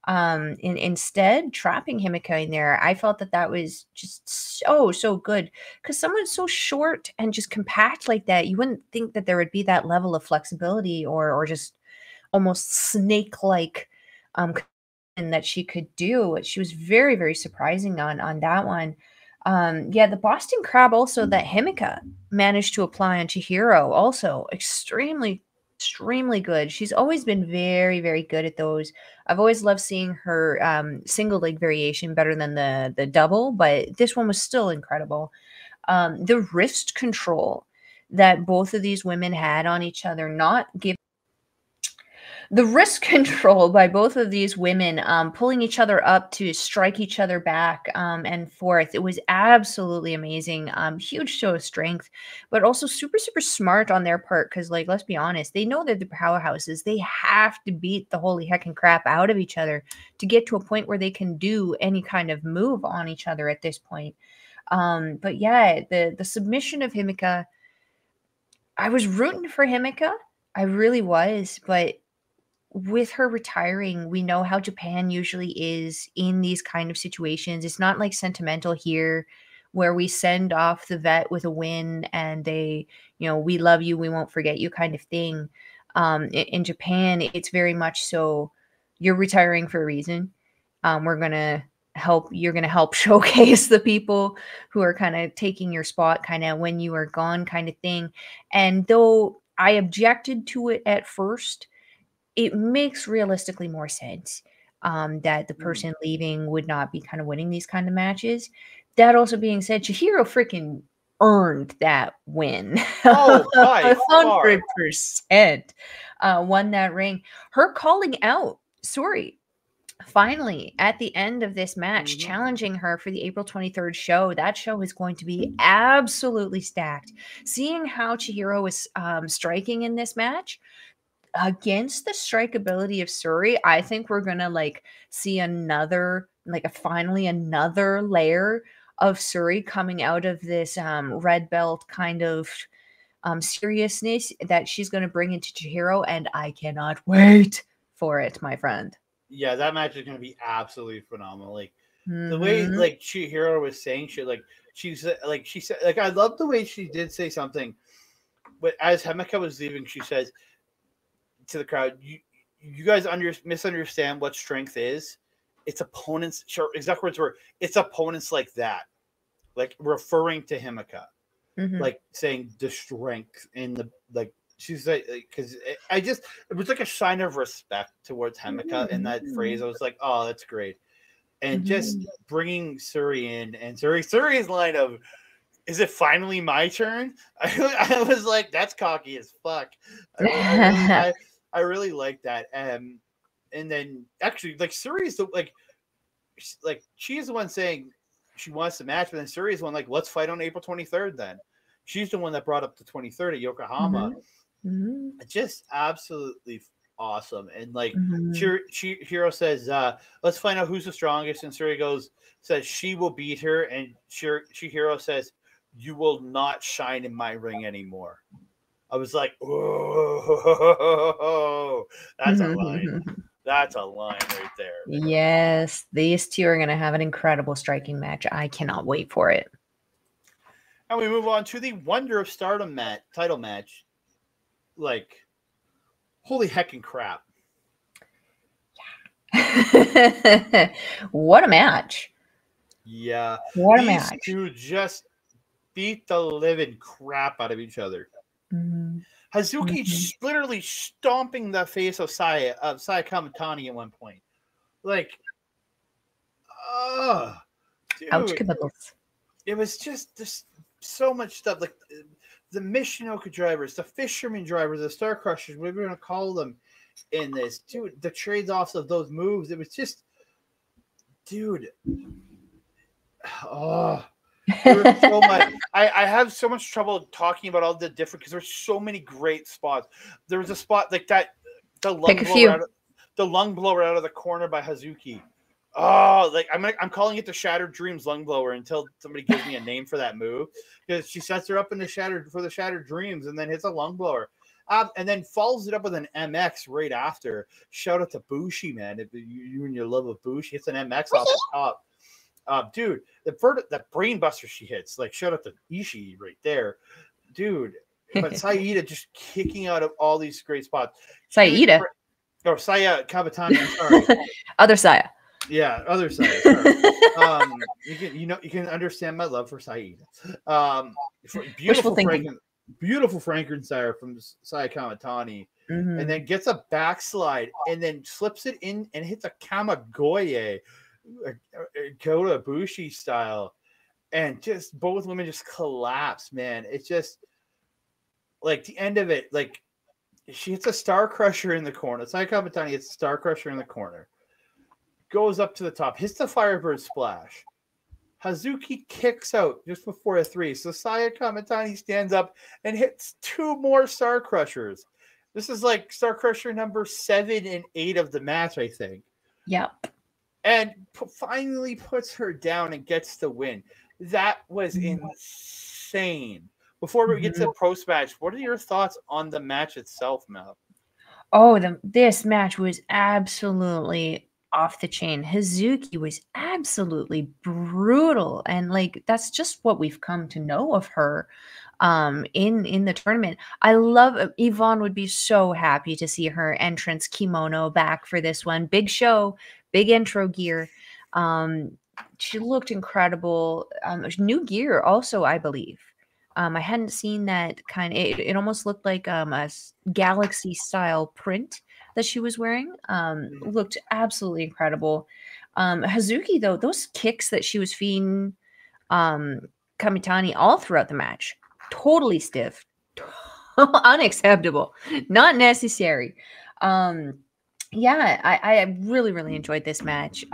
Instead trapping Himeka in there. I felt that was just so good because someone so short and just compact like that, you wouldn't think that there would be that level of flexibility or just almost snake-like and that she could do. She was very, very surprising on that one. The Boston Crab also that Himeka managed to apply on Chihiro, also extremely good. She's always been very, very good at those. I've always loved seeing her single leg variation better than the double, but this one was still incredible. The wrist control that both of these women had on each other, not The wrist control by both of these women, pulling each other up to strike each other back and forth. It was absolutely amazing. Huge show of strength, but also super, super smart on their part. Because, like, let's be honest, they know they're the powerhouses. They have to beat the holy heckin' crap out of each other to get to a point where they can do any kind of move on each other at this point. But yeah, the submission of Himika, I was rooting for Himika. I really was, but with her retiring, we know how Japan usually is in these kind of situations. It's not like sentimental here where we send off the vet with a win and they, we love you, we won't forget you kind of thing. In Japan, it's very much so you're retiring for a reason. You're going to help showcase the people who are kind of taking your spot kind of when you are gone kind of thing. And though I objected to it at first, it makes realistically more sense that the person leaving would not be kind of winning these kind of matches. That also being said, Chihiro freaking earned that win. Oh, by 100% won that ring. Her calling out, sorry, finally at the end of this match, challenging her for the April 23rd show. That show is going to be absolutely stacked. Seeing how Chihiro was striking in this match, against the strike ability of Suri, I think we're gonna see finally another layer of Suri coming out of this red belt kind of seriousness that she's gonna bring into Chihiro, and I cannot wait for it, my friend. Yeah, that match is gonna be absolutely phenomenal. Like the way Chihiro was saying shit, she said, I love the way she did say something, but as Himika was leaving, she says to the crowd, you guys misunderstand what strength is. It's opponents. Sure, exact words were, it's opponents like that, like referring to Himika, like saying the strength in the She's like, because it was like a sign of respect towards Himika in that phrase. I was like, oh, that's great, and just bringing Suri in and Suri's line of, is it finally my turn? I was like, that's cocky as fuck. I really like that. And then actually, Suri is she is the one saying she wants the match, but then Suri is the one let's fight on April 23rd. Then she's the one that brought up the 23rd at Yokohama. Just absolutely awesome. And Hiro says, let's find out who's the strongest. And Suri says she will beat her. And Chihiro says, you will not shine in my ring anymore. I was like, oh, that's a line. That's a line right there. Yes, these two are going to have an incredible striking match. I cannot wait for it. And we move on to the Wonder of Stardom title match. Holy heckin' crap. Yeah. What a match. Yeah. What a match. These two just beat the living crap out of each other. Hazuki literally stomping the face of Saya Kamatani at one point. Dude, ouch, kibbles. It was just so much stuff. The Michinoku drivers, the Fisherman drivers, the Star Crushers, whatever you want to call them in this. Dude, the trades offs of those moves, it was just, dude. Oh. There was so much. I have so much trouble talking about all the different, because there's so many great spots. There was a spot like that, the lung blower out of the corner by Hazuki. Oh, I'm calling it the Shattered Dreams lung blower until somebody gives me a name for that move, because she sets her up in the Shattered Dreams and then hits a lung blower, and then follows it up with an MX right after. Shout out to Bushi, man! If you and your love of Bushi, it's an MX off the top. Dude, the brain buster she hits, shout out to Ishii right there, dude. But Saida just kicking out of all these great spots. Saya Kabatani, I'm sorry. Other Saya. Yeah, other Saya. Sorry. You can understand my love for Saida. Beautiful Frankenstein from Saya Kamatani, and then gets a backslide and then slips it in and hits a Kamagoye. Kota Ibushi style, and just both women just collapse, man. It's just the end of it, She hits a Star Crusher in the corner. Saya Kamitani hits a Star Crusher in the corner. Goes up to the top. Hits the Firebird Splash. Hazuki kicks out just before a 3. So Saya Kamitani stands up and hits 2 more Star Crushers. This is like Star Crusher number 7 and 8 of the match, I think. Yep. And finally puts her down and gets the win. That was insane. Before we get to the post-match, what are your thoughts on the match itself, Mel? Oh, this match was absolutely off the chain. Hazuki was absolutely brutal, and like that's just what we've come to know of her in the tournament. I love Yvonne would be so happy to see her entrance kimono back for this one. Big show, big intro gear. She looked incredible. New gear also, I believe. I hadn't seen that kind of, it almost looked like a galaxy style print that she was wearing. Looked absolutely incredible. Hazuki, though, those kicks that she was feeding Kamitani all throughout the match, totally stiff, unacceptable, not necessary. Yeah, I really, really enjoyed this match.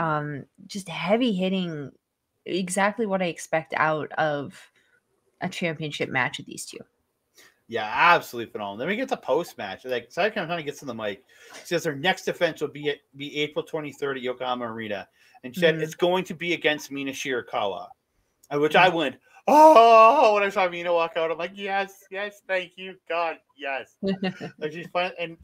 Just heavy hitting, exactly what I expect out of a championship match with these two. Yeah, absolutely phenomenal. Then we get the post match. Like Saya Kamitani gets in the mic. She says her next defense will be April 23rd at Yokohama Arena, and she said it's going to be against Mina Shirakawa, which I went, oh, when I saw Mina walk out, I'm like, yes, thank you, God, yes. Like she's fine, and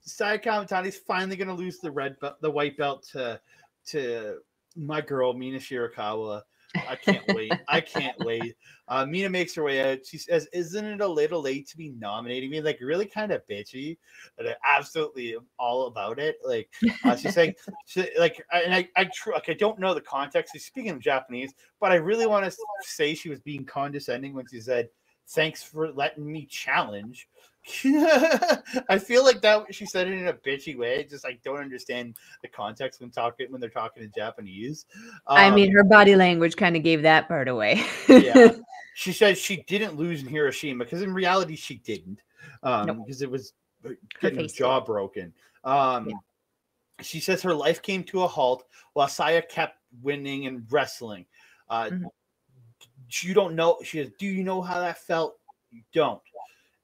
Saya Kamitani's finally going to lose the white belt to my girl Mina Shirakawa. I can't wait. Mina makes her way out. She says, "Isn't it a little late to be nominating me?" Like really kind of bitchy, but I absolutely am all about it. Like she's saying, I don't know the context. She's speaking in Japanese, but I really want to say she was being condescending when she said, "Thanks for letting me challenge." I feel like that she said it in a bitchy way. Just I don't understand the context when they're talking in Japanese. I mean, her body language kind of gave that part away. Yeah, she says she didn't lose in Hiroshima because in reality she didn't, because it was getting her jaw broken. She says her life came to a halt while Saya kept winning and wrestling. You don't know. She says, "Do you know how that felt?" You don't.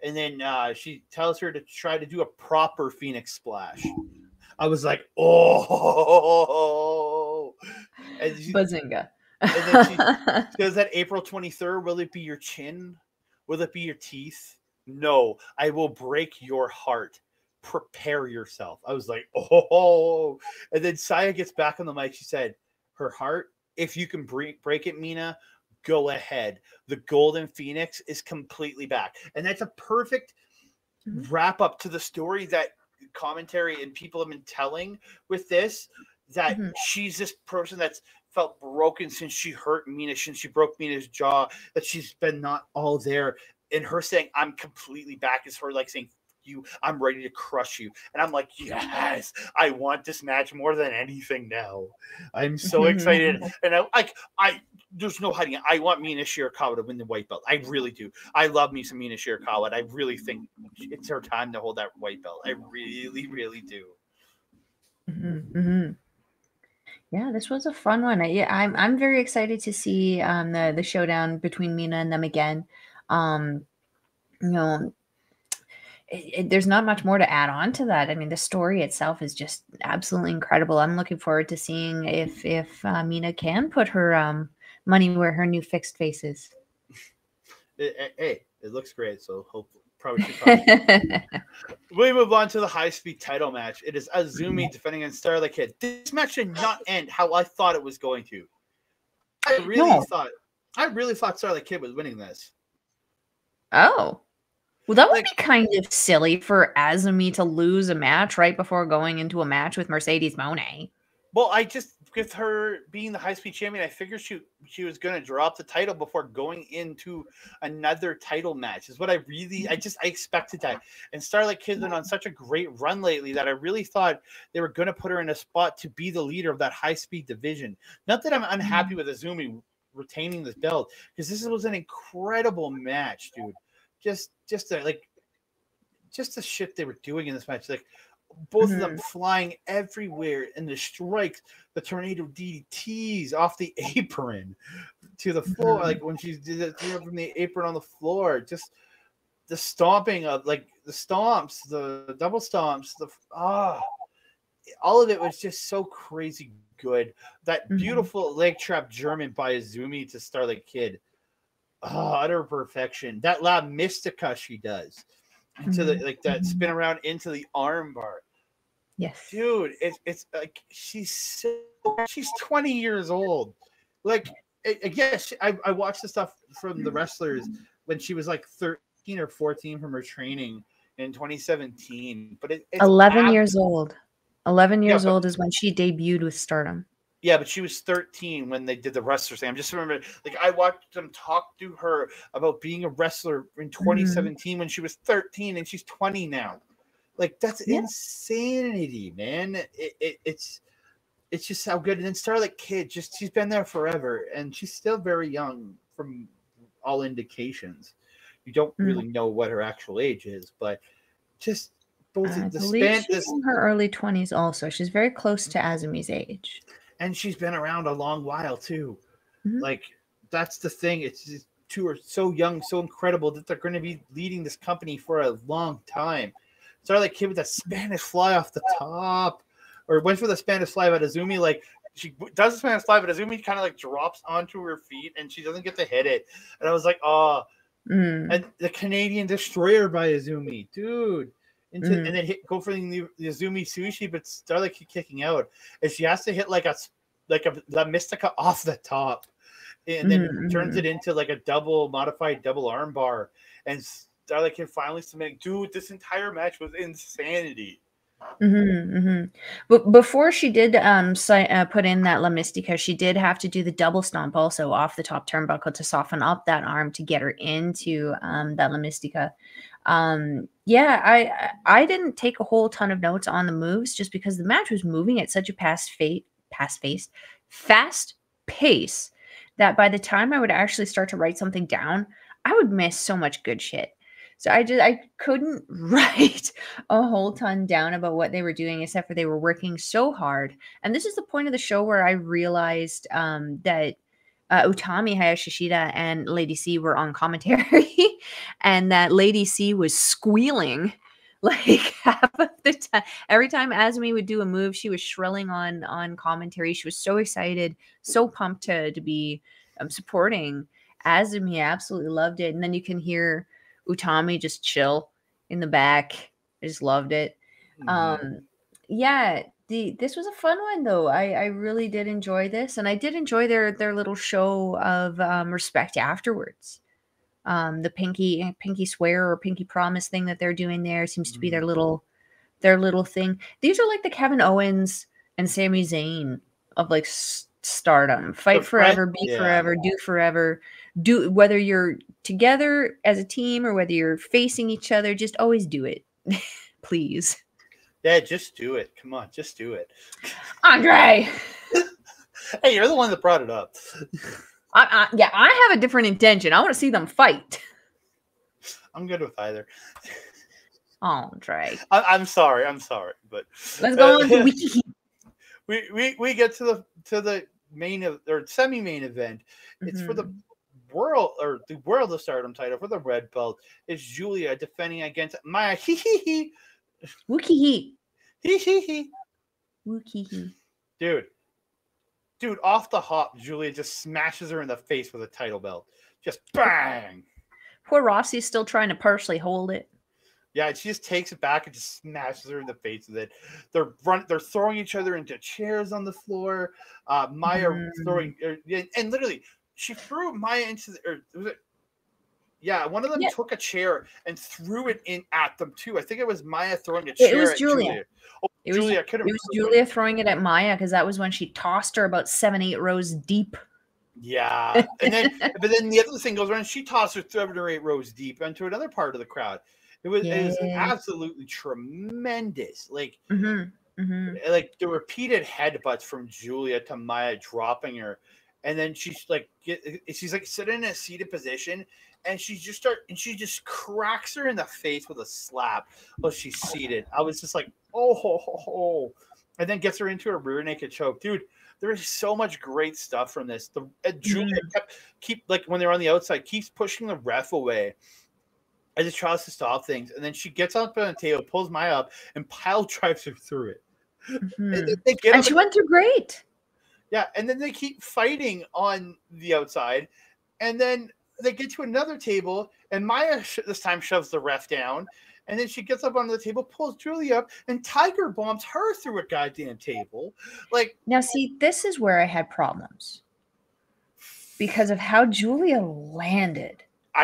And then she tells her to try to do a proper Phoenix splash. I was like, oh. And Bazinga. And then she says that April 23rd, will it be your chin? Will it be your teeth? No, I will break your heart. Prepare yourself. I was like, oh. And then Saya gets back on the mic. She said, her heart, if you can break it, Mina, go ahead. The Golden Phoenix is completely back. And that's a perfect wrap up to the story that commentary and people have been telling with this, that she's this person that's felt broken since she hurt Mina, since she broke Mina's jaw, that she's been not all there. And her saying, I'm completely back, is her like saying, I'm ready to crush you. And I'm like, yes, I want this match more than anything now. I'm so excited. And I there's no hiding it. I want Mina Shirakawa to win the white belt. I really do. I love me some Mina Shirakawa, and I really think it's her time to hold that white belt. I really, really do. Yeah, this was a fun one. I'm very excited to see the showdown between Mina and them again. There's not much more to add on to that. I mean, the story itself is just absolutely incredible. I'm looking forward to seeing if Mina can put her money where her new fixed face is. Hey, it looks great. So hopefully, probably. We move on to the high-speed title match. It is Azumi defending against Starlight Kid. This match did not end how I thought it was going to. I really thought Starlight Kid was winning this. Oh. Well, that would be kind of silly for Azumi to lose a match right before going into a match with Mercedes Moné. Well, with her being the high-speed champion, I figured she was going to drop the title before going into another title match. Is what I expected that. And Starlight Kid's been on such a great run lately that I really thought they were going to put her in a spot to be the leader of that high-speed division. Not that I'm unhappy with Azumi retaining this belt, because this was an incredible match, dude. Just just the shit they were doing in this match, like both of them flying everywhere, and the strikes, the tornado DDTs off the apron to the floor, like when she did it from the apron on the floor, just the stomping of like the stomps, the double stomps, all of it was just so crazy good. That beautiful leg trap German by Izumi to Starlight Kid. Utter perfection. That La Mystica she does into the like that spin around into the arm bar. Yes, dude, it's like she's 20 years old. Like, yes, I watched the stuff from the wrestlers when she was like 13 or 14 from her training in 2017. But it's 11 years old. 11 years old is when she debuted with Stardom. Yeah, but she was 13 when they did the wrestler thing. I'm just remembering, like, I watched them talk to her about being a wrestler in 2017 when she was 13, and she's 20 now. Like, that's insanity, man. It's just how good. And then Starlight Kid, she's been there forever, and she's still very young from all indications. You don't really know what her actual age is, but just both I the believe span. She's in her early 20s also. She's very close to Azumi's age. And she's been around a long while too. Like, that's the thing. It's just, two are so young, so incredible that they're going to be leading this company for a long time. Starlight Kid with that Spanish fly off the top, or went for the Spanish fly, but Azumi, like, she does the Spanish fly, but Azumi kind of like drops onto her feet and she doesn't get to hit it. And I was like, oh. And the Canadian Destroyer by Azumi, dude. And then go for the Azumi Sushi, but Starlight Kid kicking out. And she has to hit like a La Mystica off the top, and then turns it into like a modified double arm bar. And Starlight Kid finally submitting. Dude, this entire match was insanity. But before she did put in that La Mystica, she did have to do the double stomp also off the top turnbuckle to soften up that arm to get her into that La Mystica. I didn't take a whole ton of notes on the moves just because the match was moving at such a fast pace that by the time I would actually start to write something down, I would miss so much good shit. So I couldn't write a whole ton down about what they were doing, except for they were working so hard. And this is the point of the show where I realized that Utami, Hayashishita, and Lady C were on commentary, and that Lady C was squealing like half of the time. Every time Azumi would do a move, she was shrilling on commentary. She was so excited, so pumped to be supporting Azumi. I absolutely loved it. And then you can hear Utami just chill in the back. I just loved it. This was a fun one though. I really did enjoy this, and I did enjoy their little show of respect afterwards. The pinky swear or pinky promise thing that they're doing there seems to be their little thing. These are like the Kevin Owens and Sami Zayn of like Stardom. Fight forever, be forever, do forever. Do whether you're together as a team or whether you're facing each other, just always do it. Please. Yeah, just do it. Come on, just do it. Andre! Hey, you're the one that brought it up. I have a different intention. I want to see them fight. I'm good with either. Andre. I'm sorry, but let's go on to Wiki. We get to the main or semi-main event. It's for the world of Stardom title for the red belt. It's Julia defending against Maya. Wookie. Dude, off the hop, Julia just smashes her in the face with a title belt. Just bang. Poor Rossi's still trying to partially hold it. Yeah, she just takes it back and just smashes her in the face with it. They're throwing each other into chairs on the floor. Maya throwing, and literally, she threw Maya into one of them took a chair and threw it in at them too. I think it was Maya throwing a chair. It was at Julia. It was Julia throwing it at Maya because that was when she tossed her about 7-8 rows deep. Yeah, and then but then the other thing goes around. She tossed her 7 or 8 rows deep into another part of the crowd. It was absolutely tremendous. Like like the repeated headbutts from Julia to Maya dropping her. and then she's like sitting in a seated position, and she just cracks her in the face with a slap while she's seated. I was just like, oh, ho, ho, ho. And then gets her into a rear naked choke, dude. There is so much great stuff from this. Julia keep like when they're on the outside, keeps pushing the ref away. And just tries to stop things, and then she gets up on the table, pulls Maya up, and pile drives her through it. And she went through great. Yeah, and then they keep fighting on the outside, and then they get to another table, and Maya this time shoves the ref down, and then she gets up on the table, pulls Julia up, and Tiger bombs her through a goddamn table. Like, now, see, this is where I had problems because of how Julia landed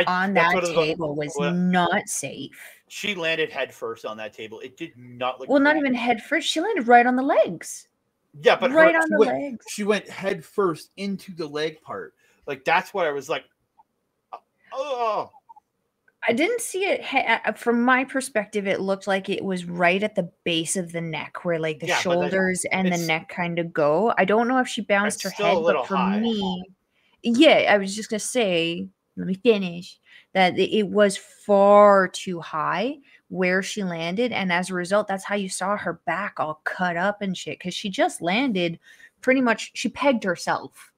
on that table was not safe. She landed head first on that table. It did not look not even head first. She landed right on the legs. Yeah, but right on the legs. She went head first into the leg part. Like, that's what I was like, oh. I didn't see it from my perspective. It looked like it was right at the base of the neck where like the shoulders and the neck kind of go. I don't know if she bounced her head, but for me, yeah, I was just going to say, let me finish, that it was far too high where she landed. And as a result, that's how you saw her back all cut up and shit. Because she just landed pretty much, she pegged herself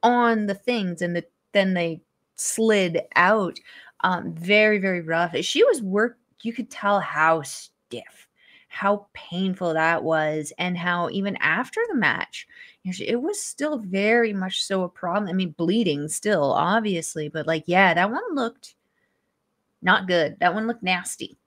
on the things and then they slid out. Very, very rough. She was you could tell how stiff, how painful that was, and how even after the match, it was still very much so a problem. I mean, bleeding still, obviously, but like, yeah, that one looked not good. That one looked nasty.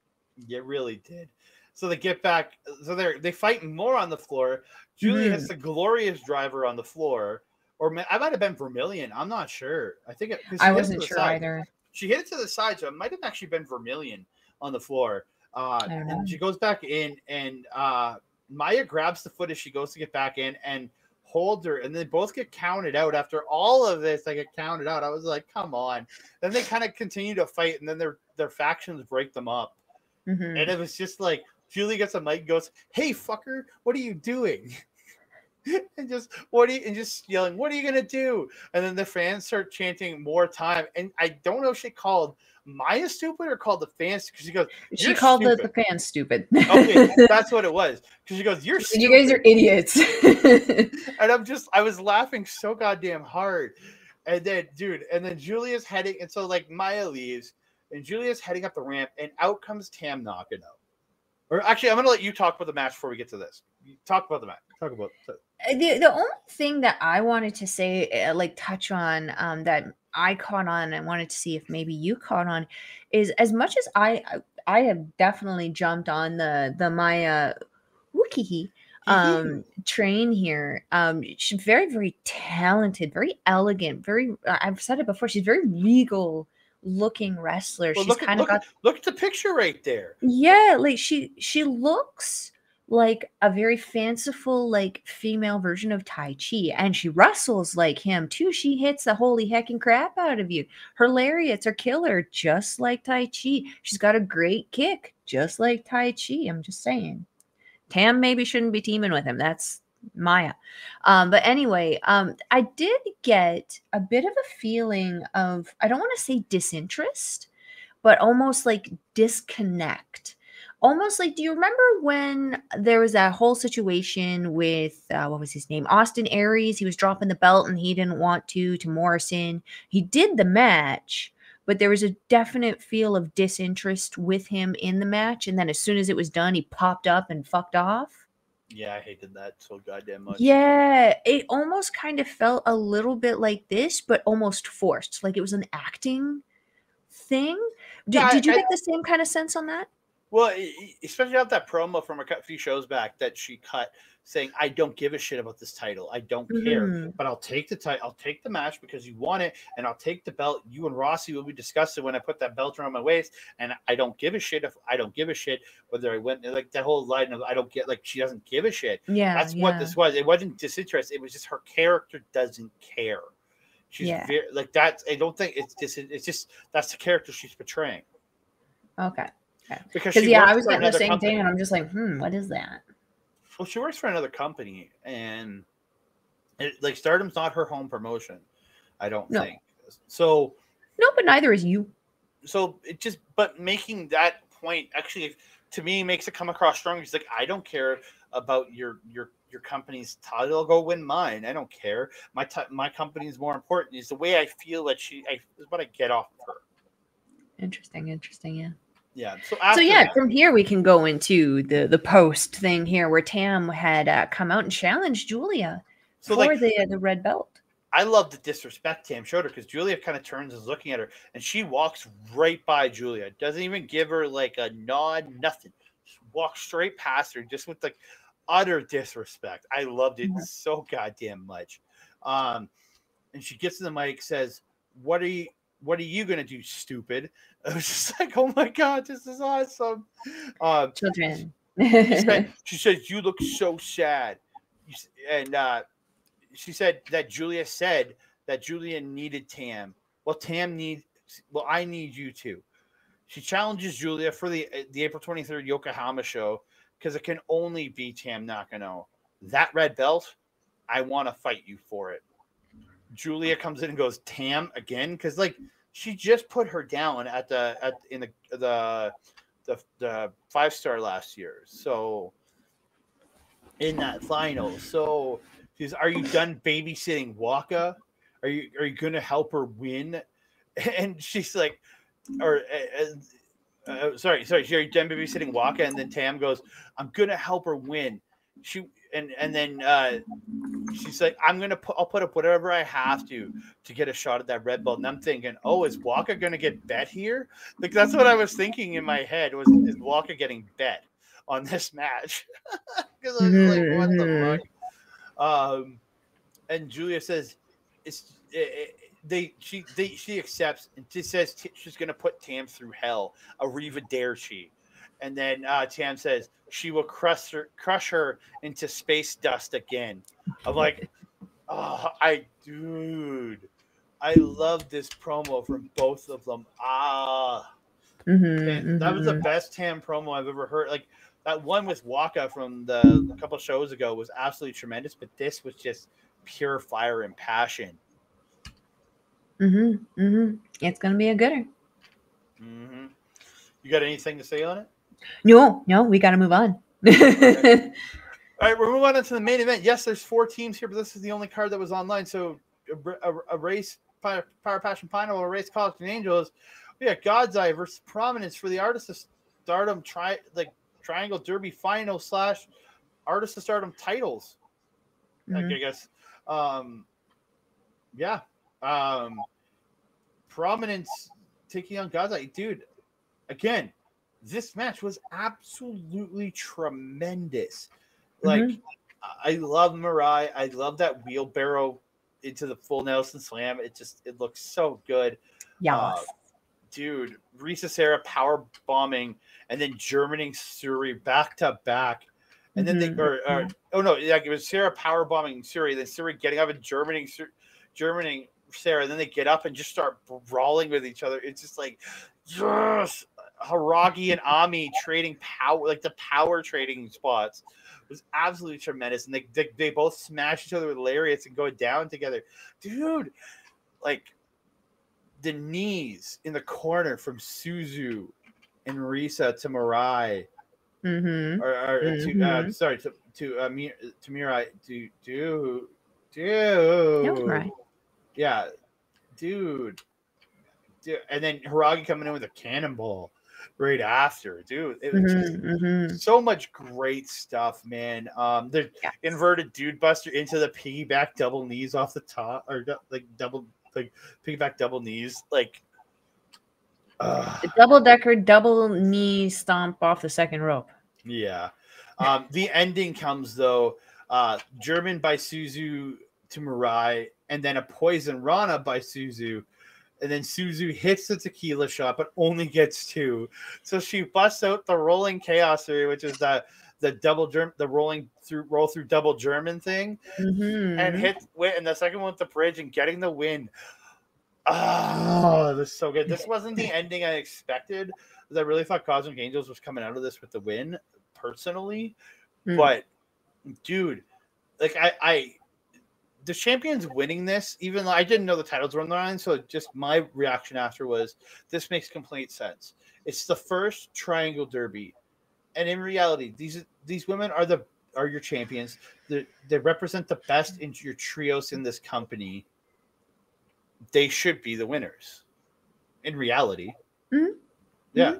It really did. So they get back. So they fight more on the floor. Julia hits the glorious driver on the floor, or I might have been Vermilion. I'm not sure. I think I wasn't sure either. She hit it to the side, so it might have actually been Vermilion on the floor. And she goes back in, and Maya grabs the foot as she goes to get back in and holds her, and they both get counted out. After all of this, they get counted out. I was like, come on. Then they kind of continue to fight, and then their factions break them up. And it was just like, Julie gets a mic and goes, hey, fucker, what are you doing? and just yelling, what are you gonna do? And then the fans start chanting more time, and I don't know if she called Maya stupid or called the fans, because she goes, she called the fans stupid. Okay, that's what it was, because she goes, you're stupid. You guys are idiots. And I was laughing so goddamn hard. And then Julia's heading, and so like Maya leaves and Julia's heading up the ramp, and out comes Tam Nakano. Or actually, I'm gonna let you talk about the match before we get to this. Talk about the match. Talk about the only thing that I wanted to say, like touch on, that I caught on and wanted to see if maybe you caught on, is as much as I have definitely jumped on the Maya Wukihi train here. She's very, very talented, very elegant, very. I've said it before. She's very regal looking wrestler. Well, she's kind of got. Look at the picture right there. Yeah, like she looks like a very fanciful, like female version of Tai Chi, and she wrestles like him too. She hits the holy heckin' crap out of you. Her lariats are killer, just like Tai Chi. She's got a great kick, just like Tai Chi. I'm just saying. Tam maybe shouldn't be teaming with him. That's Maya. But anyway, I did get a bit of a feeling of, I don't want to say disinterest, but almost like disconnect. Almost like, do you remember when there was that whole situation with, what was his name? Austin Aries. He was dropping the belt and he didn't want to Morrison. He did the match, but there was a definite feel of disinterest with him in the match. And then as soon as it was done, he popped up and fucked off. Yeah, I hated that so goddamn much. Yeah, it almost kind of felt a little bit like this, but almost forced. Like it was an acting thing. Did you get the same kind of sense on that? Well, especially out that promo from a few shows back that she cut, saying, "I don't give a shit about this title. I don't care, but I'll take the title. I'll take the match because you want it, and I'll take the belt. You and Rossi will be discussing when I put that belt around my waist, and I don't give a shit if I don't give a shit whether I went like that whole line of I don't get like she doesn't give a shit. Yeah, that's what this was. It wasn't disinterest. It was just her character doesn't care. She's very, like that. I don't think it's it's just that's the character she's portraying. Okay. Because I was getting the same thing, and I'm just like, what is that? Well, she works for another company, and Like Stardom's not her home promotion, I don't No. think. So No, but neither is you. So it just, but making that point actually to me makes it come across strong. He's like, I don't care about your company's title. I'll go win mine. I don't care. My company is more important. Is the way I feel that is what I get off of her. Interesting. Yeah. Yeah. So from here we can go into the post thing here where Tam had come out and challenged Julia for the red belt. I love the disrespect Tam showed her because Julia kind of turns and is looking at her, and she walks right by Julia. Doesn't even give her like a nod, nothing. Just walks straight past her, just with like utter disrespect. I loved it so goddamn much. And she gets to the mic, says, "What are you gonna do, stupid?" I was just like, "Oh my god, this is awesome." Children. she says, "You look so sad," and she said that Julia said that Julia needed Tam. Well, I need you too. She challenges Julia for the April 23rd Yokohama show because it can only be Tam Nakano. That red belt, I want to fight you for it. Julia comes in and goes, Tam again, because like she just put her down in the 5-star last year. So in that final, so. Are you done babysitting Waka? Are you going to help her win? And she's like, sorry, are you done babysitting Waka? And then Tam goes, I'm going to help her win. And then she's like, I'll put up whatever I have to get a shot at that red belt. And I'm thinking, oh, is Waka going to get bet here? Like that's what I was thinking in my head is Waka getting bet on this match? Because I was like, what the fuck? And Julia says, she accepts and she says she's gonna put Tam through hell. Arriva dare she? And then Tam says she will crush her into space dust again. I'm like, I love this promo from both of them. That was the best Tam promo I've ever heard. Like. That one with Waka from a couple shows ago was absolutely tremendous, but this was just pure fire and passion. It's gonna be a gooder. You got anything to say on it? No, we got to move on. Okay. All right, we're moving on to the main event. Yes, there's 4 teams here, but this is the only card that was online. So a race, Power Passion Final, a race, College and Angels. We got God's Eye versus Prominence for the Artist of Stardom Triangle Derby Final / Artist of Stardom titles. I guess. Prominence taking on God's Eye. Dude, again, this match was absolutely tremendous. Like, I love Mariah. I love that wheelbarrow into the full Nelson Slam. It looks so good. Yeah. Dude, Risa Sarah power bombing and then Germaning Suri back to back. And then it was Sarah power bombing Suri, then Suri getting up and Germaning Sarah, and then they get up and just start brawling with each other. It's just like, yes, Haragi and Ami trading power, like the power trading spots was absolutely tremendous. And they both smash each other with lariats and go down together. Dude, like the knees in the corner from Suzu and Risa to Mariah. To Mirai. Yeah, dude. And then Haragi coming in with a cannonball right after, dude. It was just so much great stuff, man. The inverted dude buster into the piggyback double knees off the top, or like piggyback double knees, like the double-decker double knee stomp off the second rope. Yeah. The ending comes though, German by Suzu to Mirai, and then a poison Rana by Suzu. And then Suzu hits the tequila shot, but only gets 2. So she busts out the rolling chaos theory, which is the roll through double German thing, and and the second one with the bridge and getting the win. Oh, this is so good. This wasn't the ending I expected, because I really thought Cosmic Angels was coming out of this with the win, personally. But dude, like the champions winning this, even though I didn't know the titles were on the line, so just my reaction after was, this makes complete sense. It's the first Triangle Derby, and in reality, these women are your champions. They represent the best in your trios in this company. They should be the winners. In reality, yeah.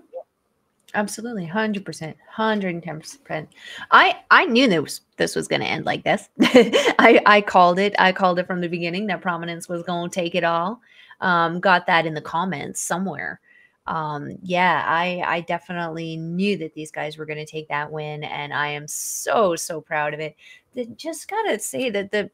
Absolutely, 100%, 110%. I knew this was going to end like this. I called it. I called it from the beginning that Prominence was going to take it all. Got that in the comments somewhere. Yeah, I definitely knew that these guys were going to take that win, and I am so proud of it. Just gotta say that the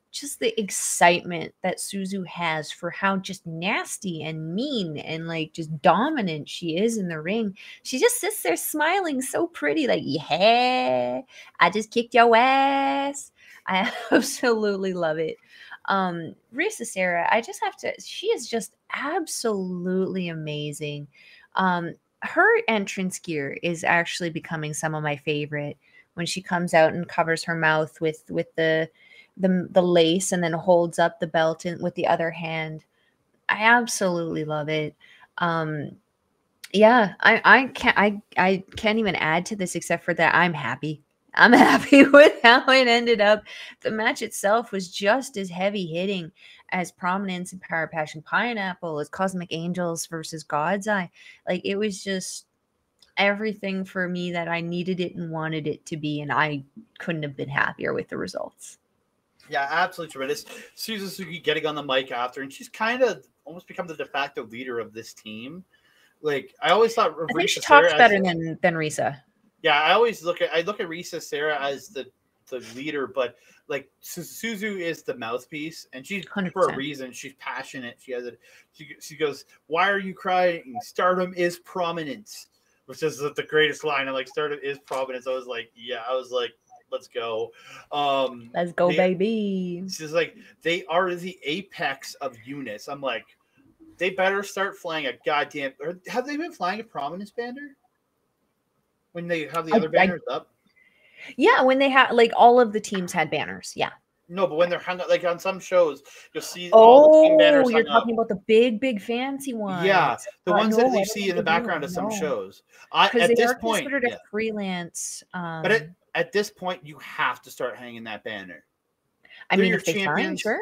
excitement that Suzu has for how just nasty and mean and like just dominant she is in the ring. She just sits there smiling so pretty, like, yeah, I just kicked your ass. I absolutely love it. Risa Sarah, I just have to, she is just absolutely amazing. Her entrance gear is actually becoming some of my favorite, when she comes out and covers her mouth with the lace and then holds up the belt with the other hand. I absolutely love it. Yeah, I can't even add to this except for that I'm happy. I'm happy with how it ended up. The match itself was just as heavy hitting as Prominence and Power Passion Pineapple, as Cosmic Angels versus God's Eye. Like, it was just everything for me that I needed it and wanted it to be, and I couldn't have been happier with the results. Yeah, absolutely tremendous. Suzuki getting on the mic after, and she's kind of almost become the de facto leader of this team. Like, I always thought I think she talks better than Risa. Yeah, I look at Risa Sarah as the leader, but like Suzu is the mouthpiece, and she's 100%. For a reason. She's passionate. She goes, "Why are you crying? Stardom is prominence," which is the greatest line. I'm like, Stardom is prominence. I was like, let's go. Let's go, baby. She's like, they are the apex of units. I'm like, they better start flying a goddamn. Or have they been flying a prominence banner when they have the other banners up? Yeah, when they have, like, all of the teams had banners. Yeah. No, but when they're hung up, like on some shows, you'll see all the team banners. You're talking about the big fancy ones. Yeah, the ones that you see in the background of some shows. At this point, considered a freelance. But at this point, you have to start hanging that banner. I mean, if they champions, sure.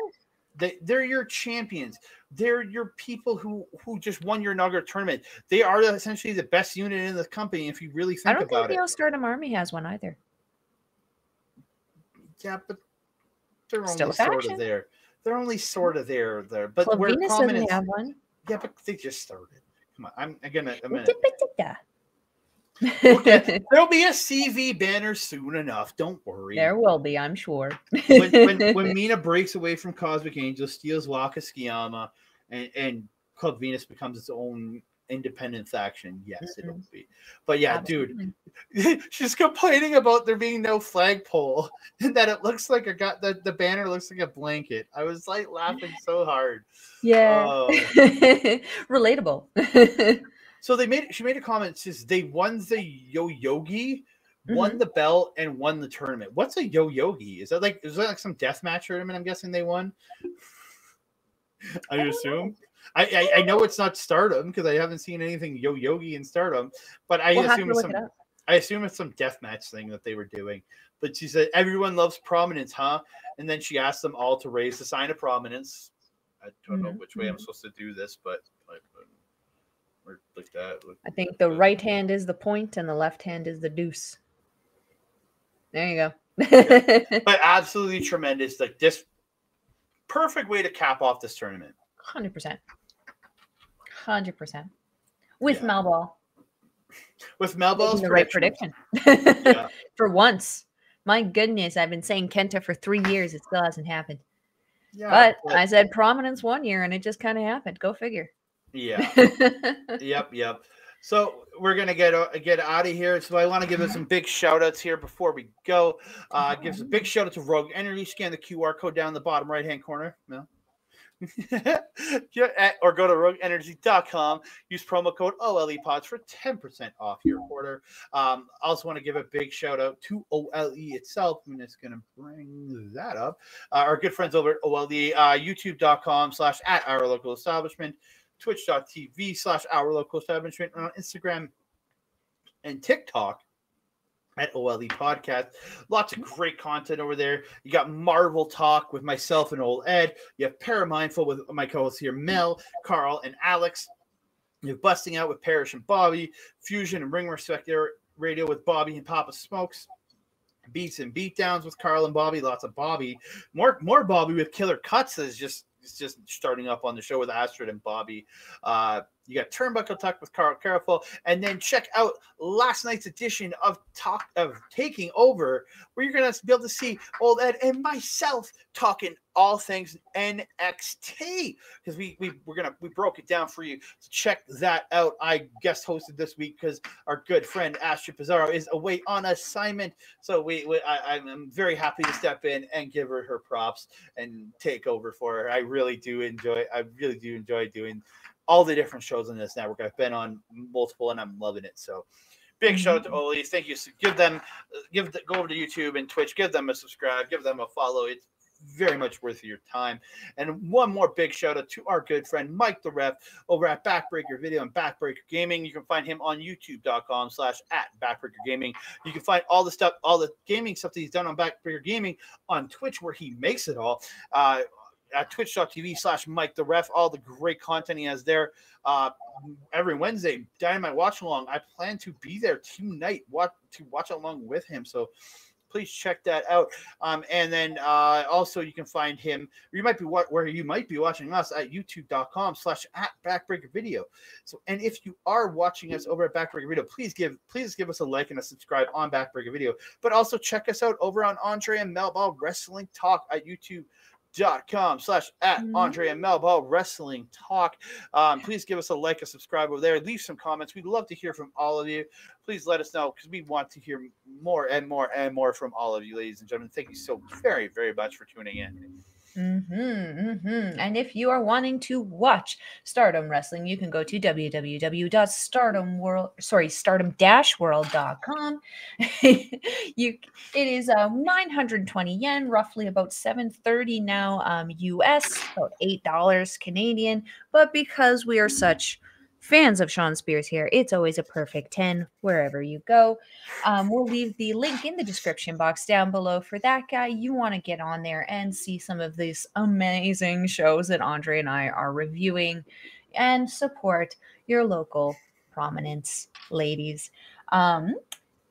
They're your champions. They're your people who just won your inaugural tournament. They are essentially the best unit in the company, if you really think about it. I don't think the Stardom Army has one either. Yeah, but they're only sort of there. They're only sort of there. But Club Venus doesn't have one. Yeah, but they just started. Come on, I'm gonna. Okay. There'll be a CV banner soon enough. Don't worry. There will be, I'm sure. when Mina breaks away from Cosmic Angel, steals Waka Tsukiyama, and Club Venus becomes its own independent faction, yes, it'll be. But yeah, absolutely. Dude, she's complaining about there being no flagpole and that it looks like the banner looks like a blanket. I was like laughing so hard. Yeah. Relatable. So she made a comment, says they won the Yo-Yogi, won the belt, and won the tournament. What's a Yo-Yogi? Is that like some deathmatch tournament? I'm guessing they won. I assume. I know it's not Stardom because I haven't seen anything Yo-Yogi in Stardom, but I assume it's some deathmatch thing that they were doing. But she said everyone loves prominence, huh? And then she asked them all to raise the sign of prominence. I don't know which way I'm supposed to do this, but like that. I think the right hand is the point and the left hand is the deuce. There you go. Yeah. But absolutely tremendous. Like, this perfect way to cap off this tournament. 100%. 100%. With Melball. With Melball's the right prediction. Yeah. For once. My goodness, I've been saying Kenta for 3 years. It still hasn't happened. Yeah, but I said prominence 1 year and it just kind of happened. Go figure. Yeah. Yep. So we're gonna get out of here. So I want to give us some big shout outs here before we go. Give us a big shout out to Rogue Energy. Scan the QR code down the bottom right hand corner. No. Yeah, or go to rogueenergy.com. Use promo code OLEPODS for 10% off your order. Also want to give a big shout out to OLE itself. I'm just going to bring that up. Our good friends over at OLE, youtube.com/@OurLocalEstablishment, twitch.tv/OurLocalEstablishment, and on Instagram and TikTok at OLE Podcast. Lots of great content over there. You got Marvel Talk with myself and old Ed. You have Paramindful with my co-hosts here, Mel, Carl, and Alex. You have Busting Out with Parrish and Bobby. Fusion and Ring Respect Radio with Bobby and Papa Smokes. Beats and Beatdowns with Carl and Bobby. Lots of Bobby. More Bobby with Killer Cuts. It's just starting up on the show with Astrid and Bobby. You got Turnbuckle Talk with Carl Careful, and then check out last night's edition of Taking Over, where you're gonna be able to see old Ed and myself talking all things NXT, because we broke it down for you. So check that out. I guest hosted this week because our good friend Astrid Pizarro is away on assignment, so I'm very happy to step in and give her props and take over for her. I really do enjoy doing all the different shows on this network. I've been on multiple and I'm loving it. So big shout out to Oli. Thank you. So go over to YouTube and Twitch, give them a subscribe, give them a follow. It's very much worth your time. And one more big shout out to our good friend Mike the Ref over at Backbreaker Video and Backbreaker Gaming. You can find him on youtube.com/@Backbreaker Gaming. You can find all the gaming stuff that he's done on Backbreaker Gaming on Twitch, where he makes it all. At twitch.tv/Mike the Ref, all the great content he has there. Every Wednesday, Dynamite Watch Along. I plan to be there tonight to watch along with him. So please check that out. And then also you can find him. You might be watching us at youtube.com/@Backbreaker Video. So, and if you are watching us over at Backbreaker Video, please give us a like and a subscribe on Backbreaker Video. But also check us out over on Andre and Melball Wrestling Talk at youtube.com/@Andre and Melball Wrestling Talk. Please give us a like, a subscribe over there. Leave some comments. We'd love to hear from all of you. Please let us know, because we want to hear more and more and more from all of you, ladies and gentlemen. Thank you so very, very much for tuning in. And if you are wanting to watch Stardom Wrestling, you can go to www.stardom-world.com. It is 920 yen, roughly about $7.30 now US, about $8 Canadian. But because we are such fans of Sean Spears here, it's always a perfect 10 wherever you go. We'll leave the link in the description box down below for that guy. You want to get on there and see some of these amazing shows that Andre and I are reviewing, and support your local prominence, ladies.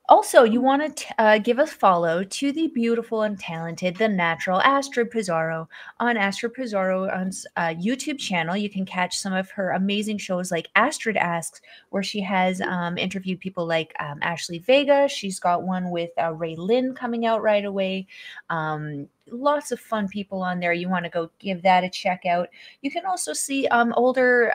Also, you want to give a follow to the beautiful and talented, the natural Astrid Pizarro on Astrid Pizarro's YouTube channel. You can catch some of her amazing shows like Astrid Asks, where she has interviewed people like Ashley Vega. She's got one with Ray Lynn coming out right away. Lots of fun people on there. You want to go give that a check out. You can also see older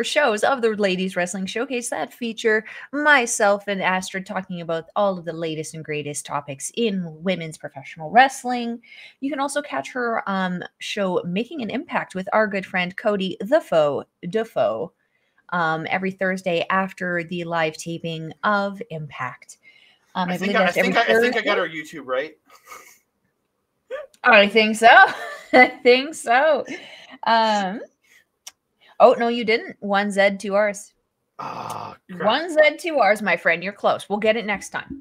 shows of the Ladies Wrestling Showcase that feature myself and Astrid talking about all of the latest and greatest topics in women's professional wrestling. You can also catch her show Making an Impact with our good friend Cody the Foe Defoe every Thursday after the live taping of Impact. I think I got our YouTube right. I think so. I think so. Oh, no, you didn't. 1Z, 2 R's. Oh, 1Z, 2 R's, my friend. You're close. We'll get it next time.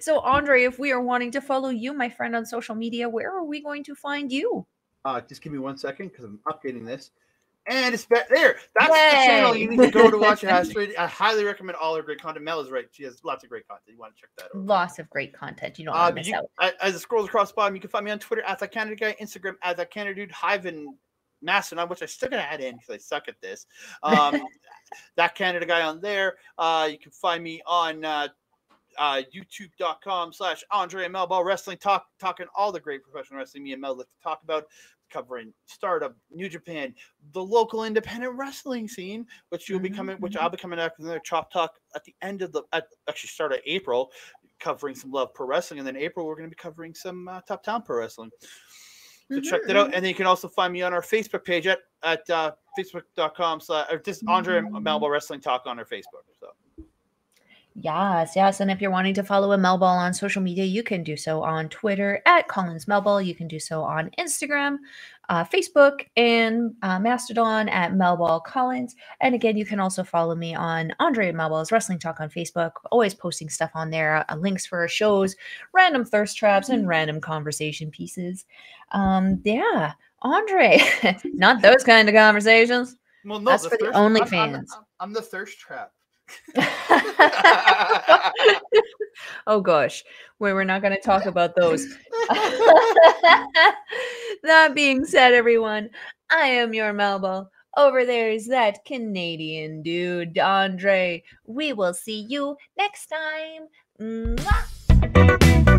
So, Andre, if we are wanting to follow you, my friend, on social media, where are we going to find you? Just give me 1 second, because I'm updating this. And it's back there. That's the channel you need to go to watch Astrid. I highly recommend all her great content. Mel is right. She has lots of great content. You want to check that out. Lots of great content. You don't want to miss out. As it scrolls across the bottom, you can find me on Twitter at that Canada guy, Instagram at that Canada dude, Hive and Mastodon, which I still gotta add in because I suck at this. That Canada guy on there. You can find me on youtube.com/Andre and Melball Wrestling Talk, talking all the great professional wrestling me and Mel like to talk about, covering Stardom, New Japan, the local independent wrestling scene, which I'll be coming up with another Chop Talk at the end of start of April, covering some Love Pro Wrestling, and then April we're going to be covering some Top Town Pro Wrestling. So check that out. And then you can also find me on our Facebook page at facebook.com/ just Andre and Melball Wrestling Talk on our Facebook. So. Yes. And if you're wanting to follow a Melball on social media, you can do so on Twitter at Collins Melball. You can do so on Instagram, Facebook, and Mastodon at Melball Collins. And again, you can also follow me on Andre and Melball's Wrestling Talk on Facebook. Always posting stuff on there, links for our shows, random thirst traps, and random conversation pieces. Yeah, Andre, not those kind of conversations. Well, no, that's for the OnlyFans. I'm the thirst trap. Oh gosh, we're not going to talk about those. That being said, everyone, I am your Melball. Over there is that Canadian dude, Andre. We will see you next time. Mwah!